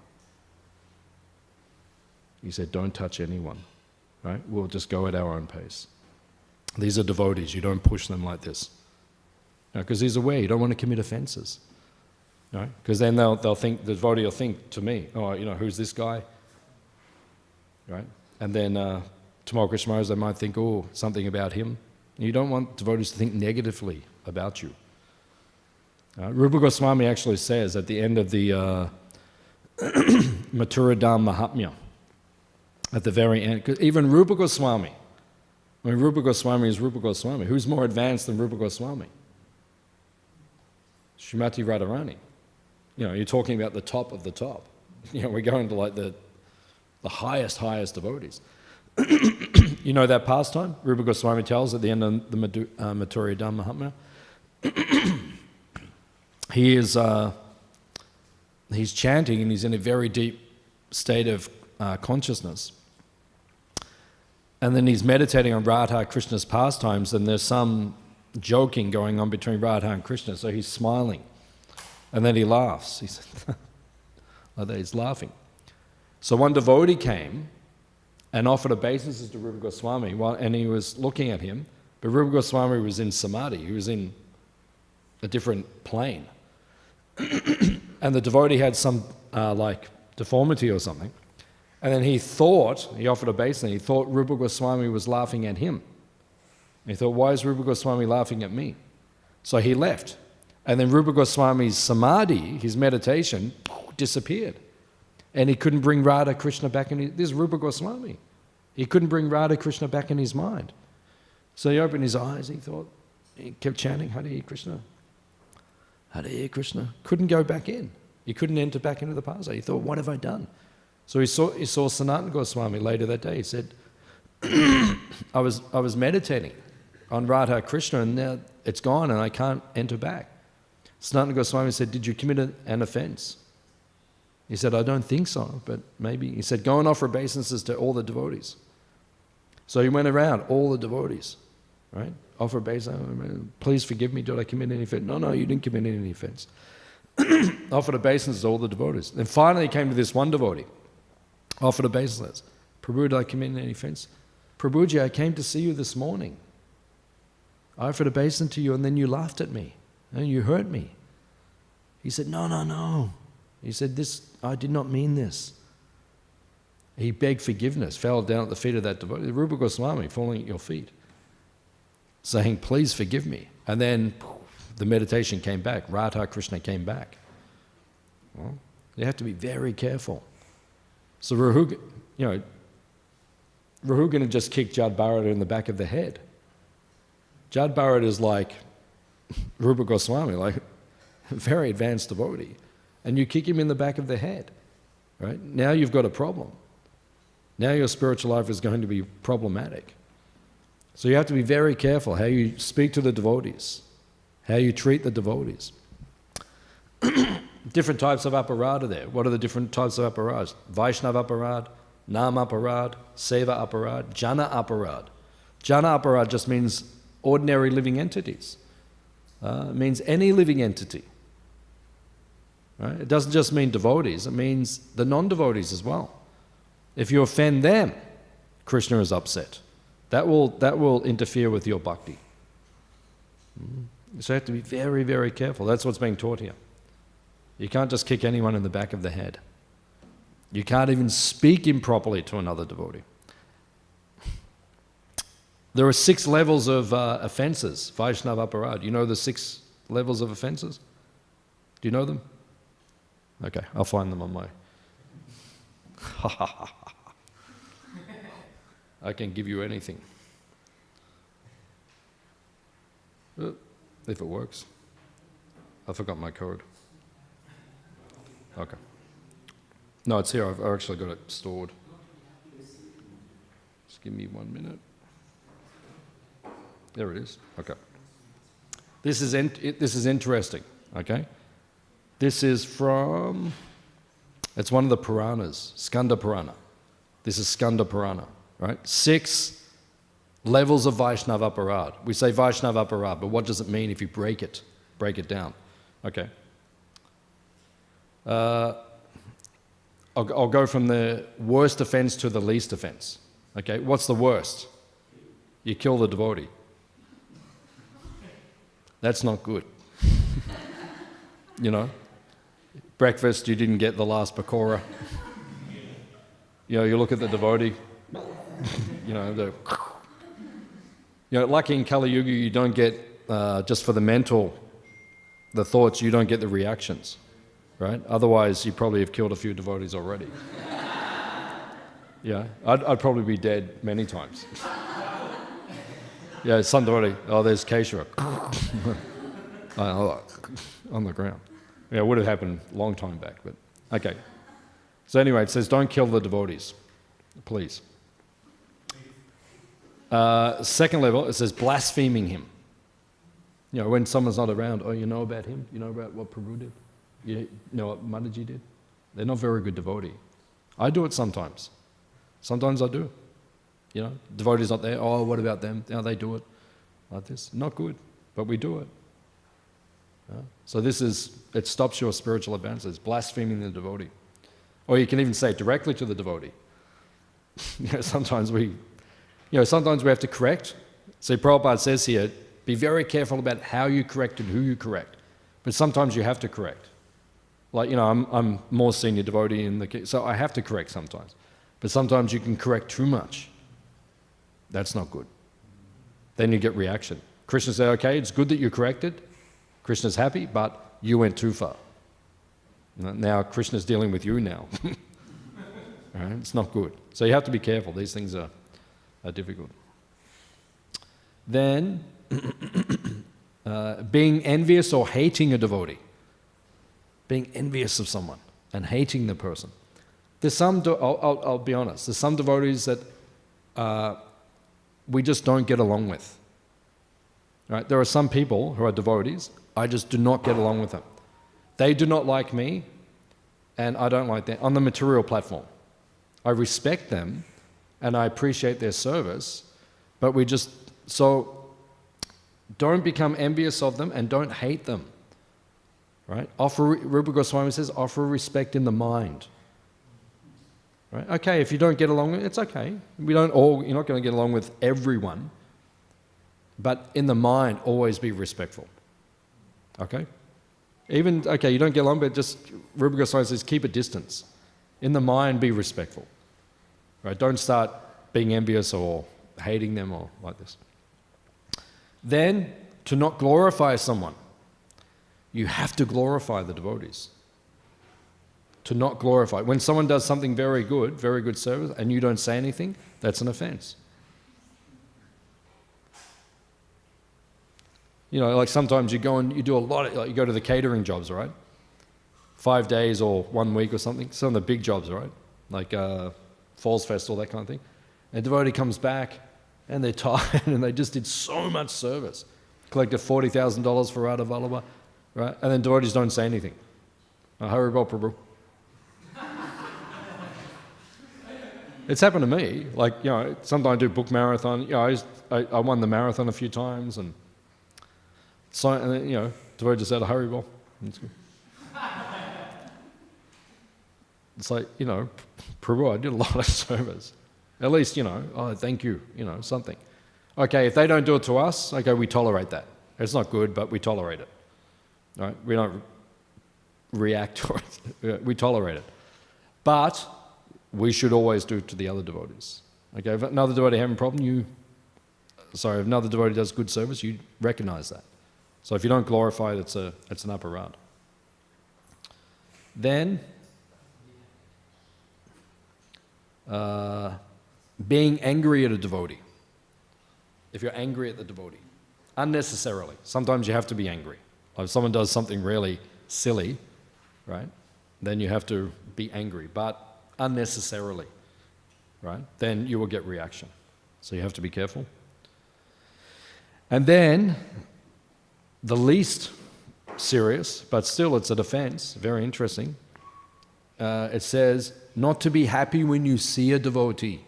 S1: He said, don't touch anyone. Right? We'll just go at our own pace. These are devotees. You don't push them like this. Because he's aware. You don't want to commit offenses. Because then they'll think, the devotee will think to me, who's this guy? Right? And then Tamal Krishna Maharaj, they might think, something about him. You don't want devotees to think negatively about you. Rupa Goswami actually says at the end of the Mathuradam Mahatmya, at the very end, 'cause even Rupa Goswami, Rupa Goswami is Rupa Goswami. Who's more advanced than Rupa Goswami? Srimati Radharani. You're talking about the top of the top. We're going to like the highest devotees. That pastime Rupa Goswami tells at the end of the Mathuradam Mahatmya? He's chanting and he's in a very deep state of consciousness. And then he's meditating on Radha Krishna's pastimes, and there's some joking going on between Radha and Krishna, so he's smiling. And then he laughs. He said, he's laughing. So one devotee came and offered obeisances to Rupa Goswami, and he was looking at him, but Rupa Goswami was in samadhi. He was in a different plane. And the devotee had some deformity or something. And then he offered obeisance, he thought Rupa Goswami was laughing at him. And he thought, why is Rupa Goswami laughing at me? So he left. And then Rupa Goswami's samadhi, his meditation, disappeared. And he couldn't bring Radha Krishna back in this is Rupa Goswami. He couldn't bring Radha Krishna back in his mind. So he opened his eyes, he kept chanting, Hare Krishna, Hare Krishna. Couldn't go back in. He couldn't enter back into the parsa. He thought, what have I done? So he saw Sanatana Goswami later that day. He said, I was meditating on Radha Krishna and now it's gone and I can't enter back. Sanatana Goswami said, did you commit an offense? He said, I don't think so, but maybe. He said, go and offer obeisances to all the devotees. So he went around, all the devotees, right? Offer obeisance, please forgive me, did I commit any offense? No, you didn't commit any offense. Offered obeisances to all the devotees. Then finally he came to this one devotee, offered obeisance. Prabhu, did I commit any offense? Prabhuji, I came to see you this morning. I offered obeisance to you and then you laughed at me and you hurt me. He said, no. He said, I did not mean this. He begged forgiveness, fell down at the feet of that devotee, Rupa Goswami, falling at your feet, saying, please forgive me. And then the meditation came back. Radha Krishna came back. Well, you have to be very careful. So Rahu had just kicked Jad Bharat in the back of the head. Jad Bharat is like Rupa Goswami, like a very advanced devotee. And you kick him in the back of the head, right? Now you've got a problem. Now your spiritual life is going to be problematic. So you have to be very careful how you speak to the devotees, how you treat the devotees. Different types of aparad are there. What are the different types of aparads? Vaishnav aparad, Nam aparad, Seva aparad, Jana aparad. Jana aparad just means ordinary living entities. It means any living entity. Right? It doesn't just mean devotees, it means the non-devotees as well. If you offend them, Krishna is upset. That will interfere with your bhakti. So you have to be very, very careful. That's what's being taught here. You can't just kick anyone in the back of the head. You can't even speak improperly to another devotee. There are 6 levels of offenses, Vaishnava aparad. You know the 6 levels of offenses? Do you know them? Okay, I'll find them on my... I can give you anything. If it works. I forgot my code. Okay. No, it's here. I've actually got it stored. Just give me 1 minute. There it is. Okay. This is interesting. Okay. This is from. It's one of the Puranas, Skanda Purana. This is Skanda Purana, right? 6 levels of Vaishnava aparad. We say Vaishnava aparad, but what does it mean if you break it down? Okay. I'll go from the worst offense to the least offense. Okay, what's the worst? You kill the devotee. That's not good. You know, breakfast, you didn't get the last pakora. You know, you look at the devotee, lucky in Kali Yuga, you don't get, just for the thoughts, you don't get the reactions, right? Otherwise, you probably have killed a few devotees already. Yeah, I'd probably be dead many times. Yeah, some devotee, there's Kesava. On the ground. Yeah, it would have happened a long time back, but okay. So anyway, it says, don't kill the devotees, please. Second level, it says blaspheming him. You know, when someone's not around, you know about him? You know about what Prabhu did? You know what Mataji did? They're not very good devotee. I do it sometimes. Sometimes I do. You know, devotee's not there. Oh, what about them? They do it like this. Not good, but we do it. So it stops your spiritual advance. It's blaspheming the devotee. Or you can even say it directly to the devotee. Sometimes we have to correct. See, Prabhupada says here, be very careful about how you correct and who you correct. But sometimes you have to correct. Like, I'm more senior devotee so I have to correct sometimes. But sometimes you can correct too much. That's not good. Then you get reaction. Krishna said, okay, it's good that you corrected. Krishna's happy, but you went too far. Now Krishna's dealing with you now. Right? It's not good. So you have to be careful. These things are difficult. Then, being envious or hating a devotee. Being envious of someone and hating the person. There's some, I'll be honest, there's some devotees that we just don't get along with. Right? There are some people who are devotees, I just do not get along with them. They do not like me, and I don't like them on the material platform. I respect them, and I appreciate their service, but so don't become envious of them and don't hate them. Right? Rupa Goswami says, offer respect in the mind. Right? Okay, if you don't get along, it's okay. You're not going to get along with everyone, but in the mind, always be respectful. Okay? You don't get along, but just, Rupa Goswami says, keep a distance. In the mind, be respectful. Right? Don't start being envious or hating them or like this. Then, to not glorify someone. You have to glorify the devotees. To not glorify. When someone does something very good service, and you don't say anything, that's an offense. Like sometimes you go and you do a lot of, you go to the catering jobs, right? 5 days or 1 week or something. Some of the big jobs, right? Like Falls Festival, that kind of thing. And a devotee comes back and they're tired and they just did so much service. Collected $40,000 for Radha Vallabha, right? And then devotees don't say anything. Hare Prabhu. It's happened to me. Sometimes I do book marathon. I won the marathon a few times and then, devotee just said, Hare Bol. It's like, Prabhu, I did a lot of service. At least, thank you, something. Okay, if they don't do it to us, okay, we tolerate that. It's not good, but we tolerate it. Right? We don't react to it. We tolerate it. But we should always do to the other devotees. Okay, if another devotee having a problem, if another devotee does good service, you recognize that. So if you don't glorify it, it's an aparad. Then, being angry at a devotee. If you're angry at the devotee, unnecessarily. Sometimes you have to be angry. If someone does something really silly, right, then you have to be angry, but unnecessarily, right, then you will get reaction. So you have to be careful. And then, the least serious, but still it's a defense, very interesting, it says, not to be happy when you see a devotee.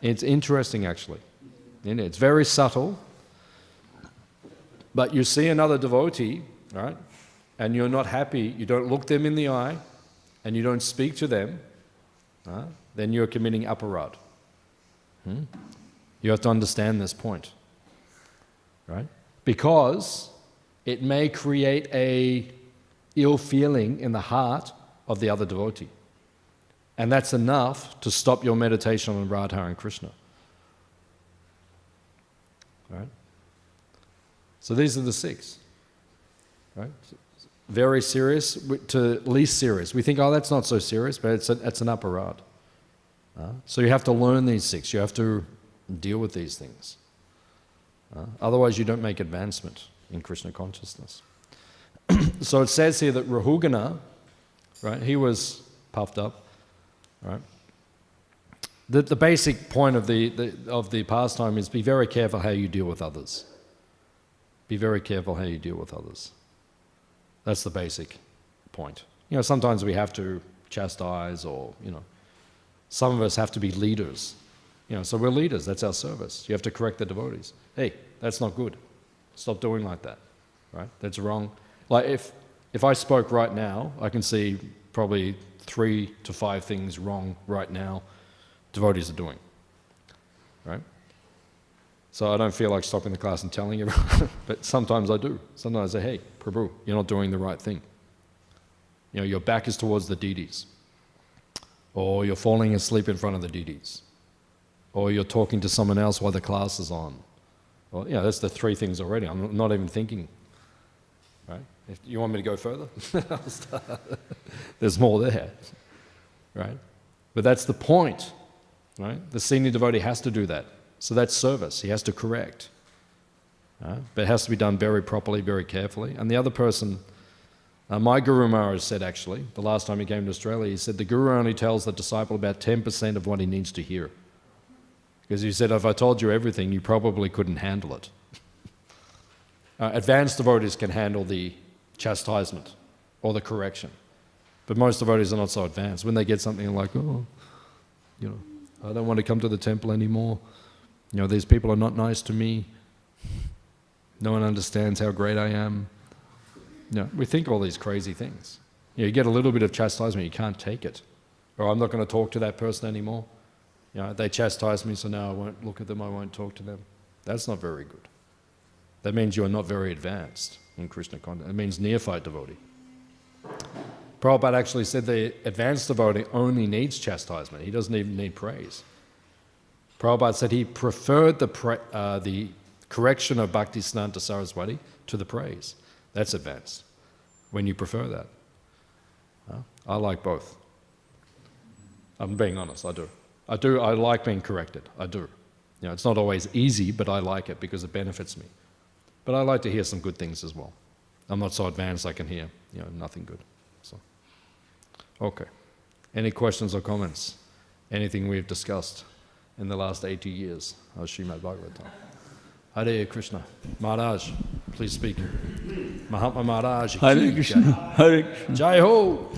S1: It's interesting, actually. It's very subtle, but you see another devotee, right, and you're not happy, you don't look them in the eye, and you don't speak to them, then you're committing aparad. You have to understand this point, right? Because it may create a ill feeling in the heart of the other devotee. And that's enough to stop your meditation on Radha and Krishna. Right? So these are the 6. Right? Very serious to least serious. We think, oh, that's not so serious, but it's an aparad. So you have to learn these 6. You have to deal with these things. Otherwise you don't make advancement in Krishna consciousness. So it says here that Rahugana, right, he was puffed up. Right. The basic point of the pastime is be very careful how you deal with others. Be very careful how you deal with others. That's the basic point. Sometimes we have to chastise, or some of us have to be leaders. So we're leaders. That's our service. You have to correct the devotees. Hey, that's not good. Stop doing like that. Right? That's wrong. Like if I spoke right now, I can see probably 3 to 5 things wrong right now devotees are doing, right? So I don't feel like stopping the class and telling everyone, but sometimes I do. Sometimes I say, hey, Prabhu, you're not doing the right thing. Your back is towards the deities, or you're falling asleep in front of the deities, or you're talking to someone else while the class is on. Well, that's the 3 things already. I'm not even thinking, right? If you want me to go further? There's more there, right? But that's the point, right? The senior devotee has to do that. So that's service. He has to correct. But it has to be done very properly, very carefully. And the other person, my Guru Maharaj said actually, the last time he came to Australia, he said the Guru only tells the disciple about 10% of what he needs to hear. Because he said, if I told you everything, you probably couldn't handle it. Advanced devotees can handle the chastisement or the correction. But most devotees are not so advanced. When they get something like, oh, I don't want to come to the temple anymore. These people are not nice to me. No one understands how great I am. We think all these crazy things. You get a little bit of chastisement, you can't take it. Or I'm not going to talk to that person anymore. They chastise me, so now I won't look at them, I won't talk to them. That's not very good. That means you are not very advanced in Krishna consciousness. It means neophyte devotee. Prabhupada actually said the advanced devotee only needs chastisement. He doesn't even need praise. Prabhupada said he preferred the correction of Bhaktisiddhanta Saraswati to the praise. That's advanced, when you prefer that. I like both. I'm being honest, I do. I like being corrected, I do. It's not always easy, but I like it because it benefits me. But I like to hear some good things as well. I'm not so advanced I can hear, nothing good. So, okay. Any questions or comments? Anything we've discussed in the last 80 years of Śrīmad Bhāgavatam? Hare Krishna. Maharaj, please speak. Mahatma Maharaj.
S2: Hare Krishna. Hare Krishna.
S1: Jai Ho.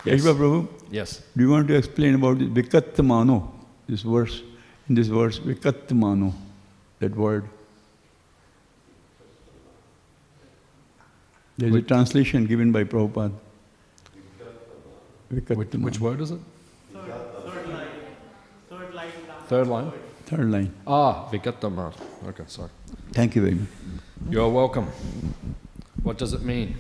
S2: Yes. Prabhu.
S1: Yes.
S2: Do you want to explain about this Vikattamano? This verse, in this verse, Vikattamano, that word. There is a translation given by Prabhupada.
S1: Which word is it?
S3: Third line.
S1: Third line?
S2: Third line.
S1: Vikattamano. Okay, sorry.
S2: Thank you very much.
S1: You're welcome. What does it mean?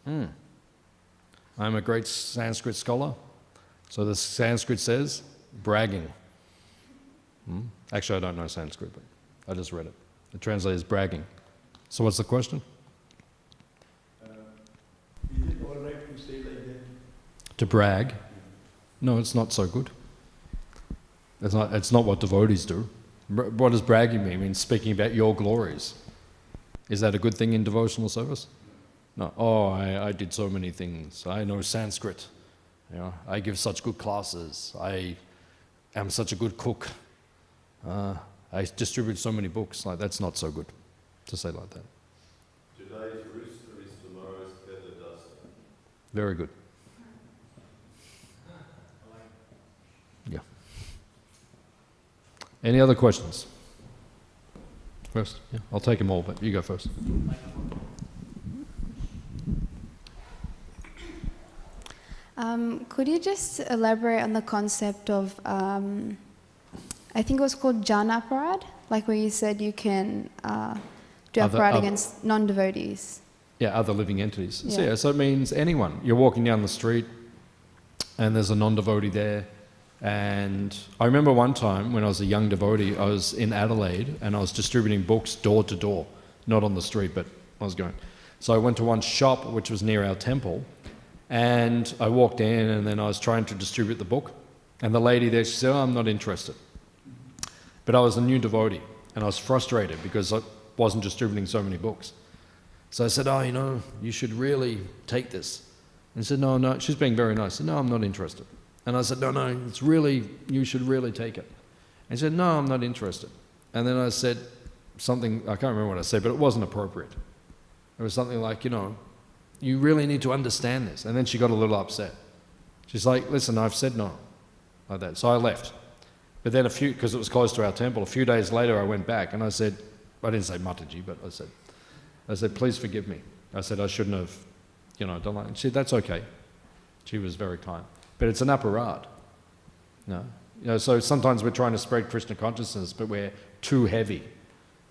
S1: I'm a great Sanskrit scholar. So the Sanskrit says, bragging. Actually, I don't know Sanskrit, but I just read it. It translates as bragging. So what's the question?
S2: Is it all right to say like that?
S1: To brag? No, it's not so good. It's not what devotees do. What does bragging mean? It means speaking about your glories. Is that a good thing in devotional service? No. Oh, I did so many things. I know Sanskrit. You know, I give such good classes. I am such a good cook. I distribute so many books. Like, that's not so good to say like that.
S4: Today's rooster is tomorrow's feather duster.
S1: Very good. Yeah. Any other questions? First? Yeah, I'll take them all, but you go first.
S5: Could you just elaborate on the concept of, I think it was called Jana Aparad, like where you said you can do aparad against non-devotees?
S1: Yeah, other living entities.
S5: Yeah.
S1: So it means anyone. You're walking down the street and there's a non-devotee there. And I remember one time when I was a young devotee, I was in Adelaide and I was distributing books door to door, not on the street, but I was going. So I went to one shop which was near our temple, and I walked in and then I was trying to distribute the book. And the lady there, she said, "Oh, I'm not interested." But I was a new devotee and I was frustrated because I wasn't distributing so many books. So I said, "Oh, you know, you should really take this." And she said, no, she's being very nice. I said, "No, I'm not interested." And I said, no, it's really, you should really take it. And she said, "No, I'm not interested." And then I said something, I can't remember what I said, but it wasn't appropriate. It was something like, you know, you really need to understand this. And then she got a little upset. She's like, "Listen, I've said no," like that. So I left. But then because it was close to our temple, a few days later I went back and I said, I didn't say Mataji, but I said, "Please forgive me." I said, "I shouldn't have, you know, done that." And she said, "That's okay." She was very kind. But it's an aparad. No? You know, so sometimes we're trying to spread Krishna consciousness, but we're too heavy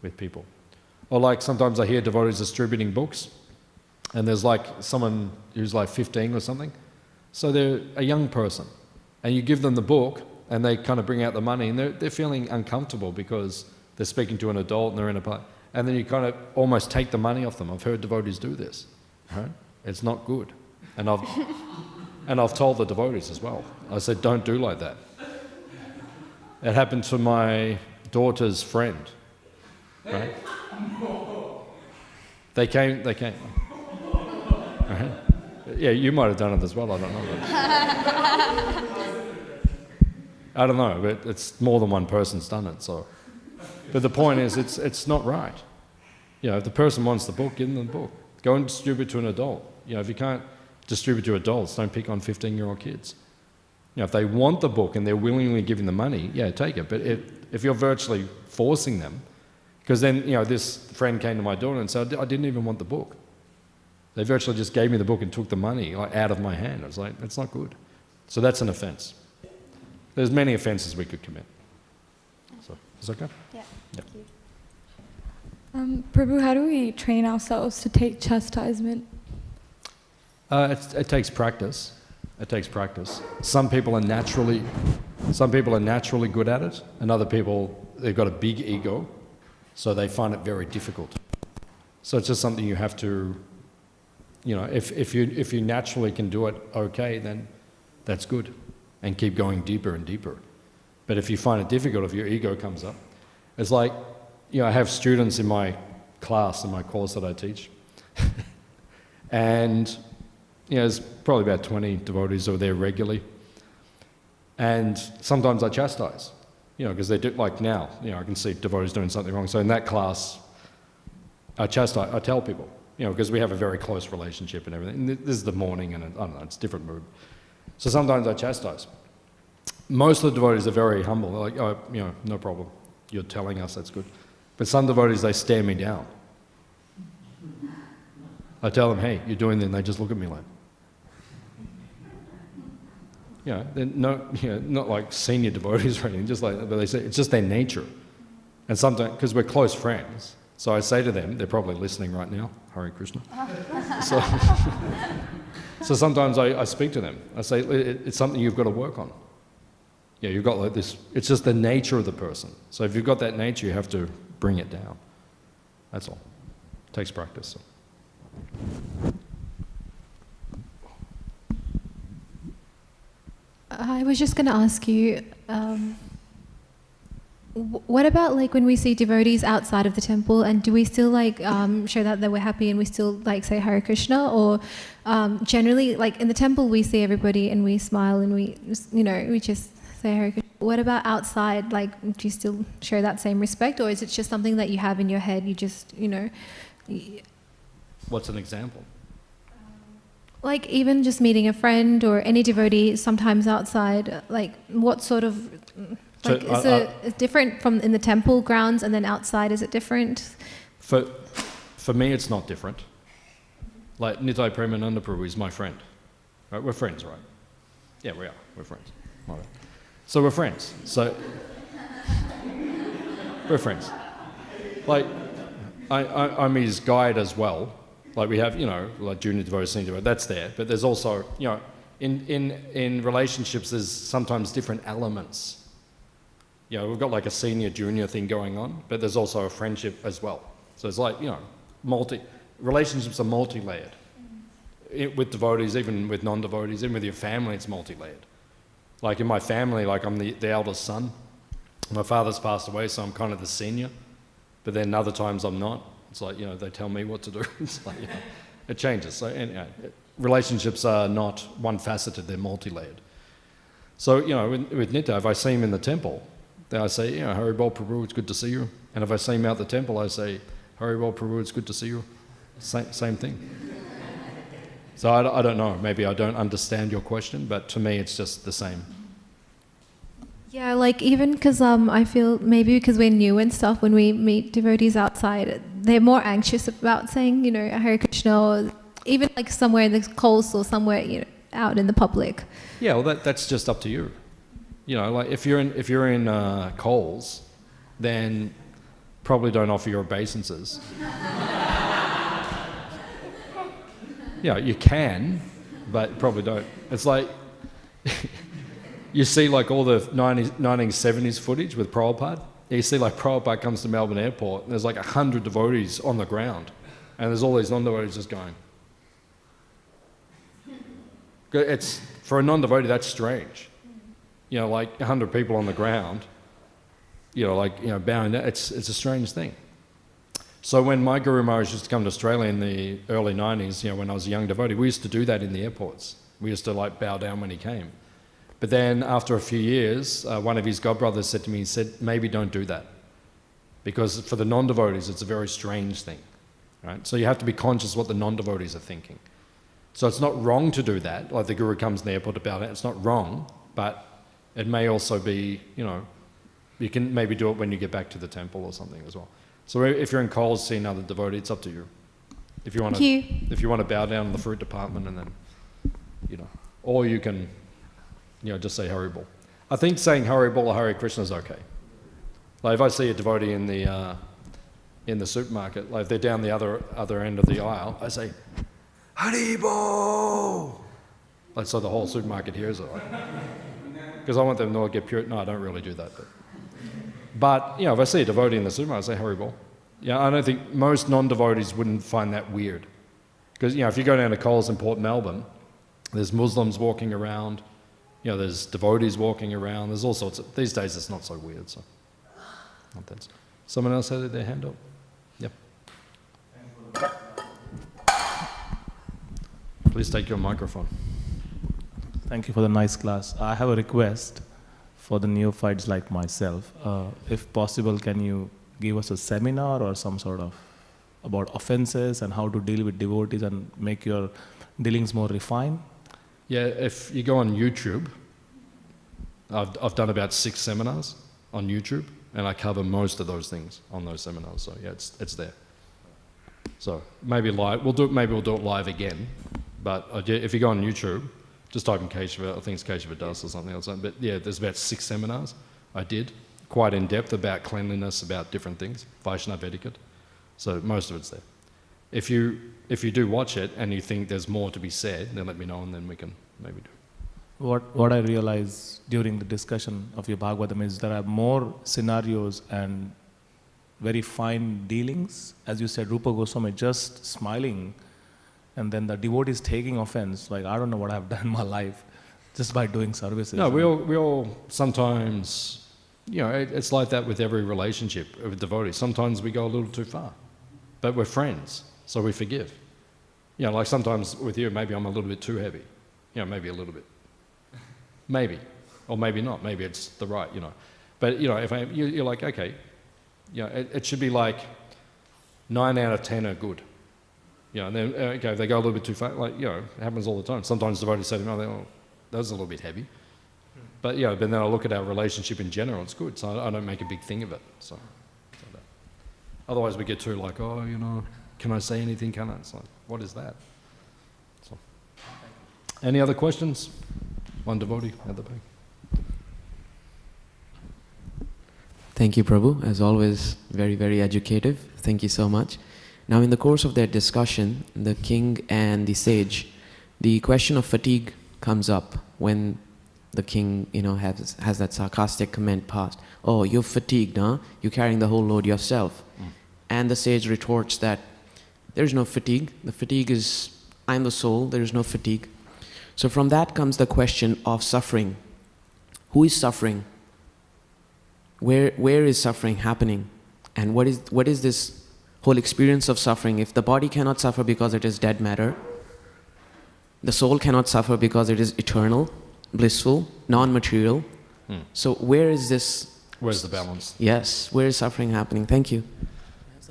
S1: with people. Or like sometimes I hear devotees distributing books, and there's like someone who's like 15 or something. So they're a young person, and you give them the book, and they kind of bring out the money, and they're feeling uncomfortable because they're speaking to an adult and they're in a part. And then you kind of almost take the money off them. I've heard devotees do this. Right? It's not good. And I've told the devotees as well. I said, "Don't do like that." It happened to my daughter's friend. Right? They came. Right? Yeah, you might have done it as well, I don't know. I don't know, but it's more than one person's done it, so. But the point is, it's not right. You know, if the person wants the book, give them the book. Go and distribute to an adult. You know, if you can't distribute to adults, don't pick on 15-year-old kids. You know, if they want the book and they're willingly giving the money, yeah, take it. But if you're virtually forcing them, because then, you know, this friend came to my daughter and said, "I didn't even want the book." They virtually just gave me the book and took the money like, out of my hand. I was like, that's not good. So that's an offence. There's many offences we could commit. So, is that okay?
S5: Yeah, thank you.
S6: Prabhu, how do we train ourselves to take chastisement?
S1: It takes practice. It takes practice. Some people are naturally good at it, and other people, they've got a big ego, so they find it very difficult. So it's just something you have to, you know, if you naturally can do it okay, then that's good, and keep going deeper and deeper. But if you find it difficult, if your ego comes up, it's like, you know, I have students in my class, in my course that I teach, and you know, there's probably about 20 devotees who are there regularly, and sometimes I chastise, you know, because they do, like now, you know, I can see devotees doing something wrong. So in that class, I tell people, you know, because we have a very close relationship and everything. And this is the morning, and I don't know, it's a different mood. So sometimes I chastise. Most of the devotees are very humble. They're like, "Oh, you know, no problem. You're telling us, that's good." But some devotees, they stare me down. I tell them, "Hey, you're doing this," and they just look at me like, you know, they're not like senior devotees or anything, just like, but they say it's just their nature. And sometimes, because we're close friends, so I say to them, they're probably listening right now, Hare Krishna. So sometimes I speak to them. I say, it's something you've got to work on. Yeah, you've got like this, it's just the nature of the person. So if you've got that nature, you have to bring it down. That's all. It takes practice. So.
S7: I was just going to ask you, what about like when we see devotees outside of the temple, and do we still like show that we're happy and we still like say Hare Krishna, or generally like in the temple we see everybody and we smile and we just say Hare Krishna. What about outside? Like, do you still show that same respect, or is it just something that you have in your head? You just
S1: What's an example?
S7: Like even just meeting a friend or any devotee sometimes outside, like what sort of, like is it different from in the temple grounds and then outside, is it different?
S1: For me it's not different. Like Nitai Premananda Prabhu is my friend. Right? We're friends, right? Yeah, we are. We're friends. All right. So we're friends. So we're friends. Like I'm his guide as well. Like we have, like junior devotee, senior devotee, that's there. But there's also, in relationships, there's sometimes different elements. We've got like a senior, junior thing going on, but there's also a friendship as well. So it's like, relationships are multi-layered. With devotees, even with non-devotees, even with your family, it's multi-layered. Like in my family, like I'm the eldest son. My father's passed away, so I'm kind of the senior. But then other times I'm not. It's like, they tell me what to do. It's like, it changes. So, relationships are not one-faceted, they're multi-layered. So, with Nitya, if I see him in the temple, then I say, Hare Bol Prabhu, it's good to see you. And if I see him out the temple, I say, Hare Bol Prabhu, it's good to see you. Same thing. So I don't know, maybe I don't understand your question, but to me it's just the same.
S7: Yeah, like even because I feel maybe because we're new and stuff, when we meet devotees outside, they're more anxious about saying, Hare Krishna, or even like somewhere in the coast or somewhere, out in the public.
S1: Yeah, well, that's just up to you. Like if you're in Coles, then probably don't offer your obeisances. You can, but probably don't. It's like you see like all the 1970s footage with Prabhupada. You see like Prabhupada comes to Melbourne Airport and there's like 100 devotees on the ground and there's all these non-devotees just going. It's, for a non-devotee, that's strange. Like 100 people on the ground, bowing down, it's a strange thing. So when my Guru Maharaj used to come to Australia in the early 90s, when I was a young devotee, we used to do that in the airports. We used to like bow down when he came. But then after a few years, one of his godbrothers said to me, he said, maybe don't do that. Because for the non-devotees, it's a very strange thing. Right? So you have to be conscious what the non-devotees are thinking. So it's not wrong to do that. Like the Guru comes in the airport to bow down, it's not wrong, but it may also be, you can maybe do it when you get back to the temple or something as well. So if you're in Coles, see another devotee, it's up to you. If you want to bow down in the fruit department and then, or you can, just say Hare Bol. I think saying Hare Bol or Hare Krishna is okay. Like if I see a devotee in the supermarket, like if they're down the other end of the aisle, I say, Hare Bol! Like so the whole supermarket hears it. Because I want them to not get pure. No, I don't really do that. But if I see a devotee in the supermarket, I say Hare Bol. I don't think most non-devotees wouldn't find that weird. Because, if you go down to Coles in Port Melbourne, there's Muslims walking around, there's devotees walking around, there's all sorts of... These days it's not so weird, so... Not that. Someone else had their hand up? Yep. Please take your microphone.
S8: Thank you for the nice class. I have a request for the neophytes like myself. If possible, can you give us a seminar or some sort of about offenses and how to deal with devotees and make your dealings more refined?
S1: Yeah, if you go on YouTube, I've done about 6 seminars on YouTube, and I cover most of those things on those seminars. So yeah, it's there. So maybe live. Maybe we'll do it live again. But if you go on YouTube, just type in Kesava, I think it's Kesava Das or something else. But yeah, there's about 6 seminars I did, quite in depth about cleanliness, about different things, Vaishnava etiquette. So most of it's there. If you do watch it and you think there's more to be said, then let me know and then we can maybe do it.
S8: What I realized during the discussion of your Bhagavatam is there are more scenarios and very fine dealings. As you said, Rupa Goswami just smiling, and then the devotee is taking offense, like, I don't know what I've done in my life just by doing services.
S1: No, we all sometimes, it's like that with every relationship with devotees. Sometimes we go a little too far, but we're friends, so we forgive. Like sometimes with you, maybe I'm a little bit too heavy. Maybe a little bit. Maybe. Or maybe not. Maybe it's the right, But, if you're like, okay, it should be like 9 out of 10 are good. And then, okay, if they go a little bit too far, like, it happens all the time. Sometimes devotees say to me, oh, that was a little bit heavy. But, but then I look at our relationship in general, it's good. So I don't make a big thing of it. So that. Otherwise we get too like, oh, can I say anything? Can I? It's like, what is that? So. Any other questions? One devotee at the back.
S9: Thank you, Prabhu. As always, very, very educative. Thank you so much. Now, in the course of their discussion, the king and the sage, the question of fatigue comes up when the king, has that sarcastic comment passed. Oh, you're fatigued, huh? You're carrying the whole load yourself. And the sage retorts that there's no fatigue. The fatigue is, I'm the soul, there is no fatigue. So from that comes the question of suffering. Who is suffering? Where is suffering happening? And what is this whole experience of suffering? If the body cannot suffer because it is dead matter, the soul cannot suffer because it is eternal, blissful, non-material. So where is this?
S1: Where's the balance?
S9: Yes, where is suffering happening? Thank you.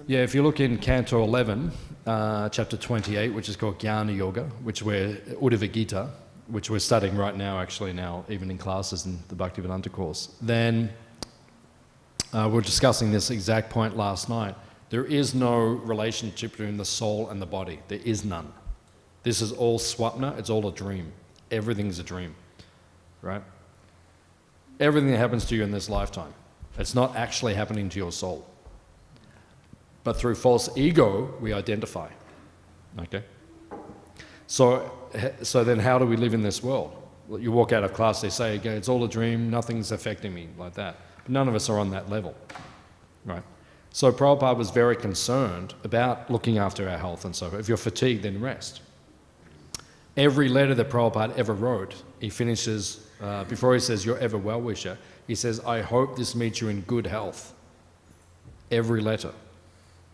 S1: Yeah, if you look in Canto 11, chapter 28, which is called Jnana Yoga, which we're Uddhava Gita, which we're studying right now, actually now, even in classes in the Bhaktivedanta course, then we were discussing this exact point last night. There is no relationship between the soul and the body. There is none. This is all swapna, it's all a dream. Everything's a dream, right? Everything that happens to you in this lifetime, it's not actually happening to your soul. But through false ego, we identify, okay? So then how do we live in this world? You walk out of class, they say, okay, it's all a dream, nothing's affecting me, like that. But none of us are on that level, right? So Prabhupada was very concerned about looking after our health and so forth. If you're fatigued, then rest. Every letter that Prabhupada ever wrote, he finishes, before he says, you're ever well-wisher, he says, I hope this meets you in good health. Every letter.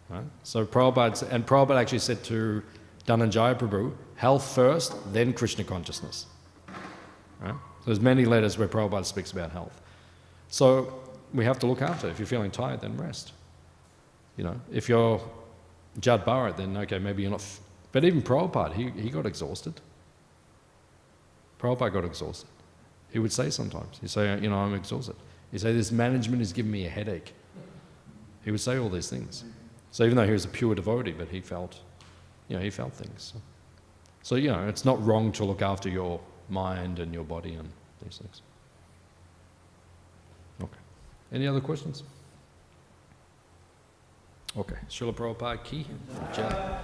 S1: Right? So Prabhupada actually said to Dhananjaya Prabhu, health first, then Krishna consciousness. Right? So there's many letters where Prabhupada speaks about health. So we have to look after it. If you're feeling tired, then rest. If you're Jad Bharat, then okay, maybe you're not. But even Prabhupada, he got exhausted. Prabhupada got exhausted. He would say sometimes, he'd say, I'm exhausted. He'd say, this management is giving me a headache. He would say all these things. So even though he was a pure devotee, but he felt things. So it's not wrong to look after your mind and your body and these things. Okay. Any other questions? Okay. Srila Prabhupada ki jai.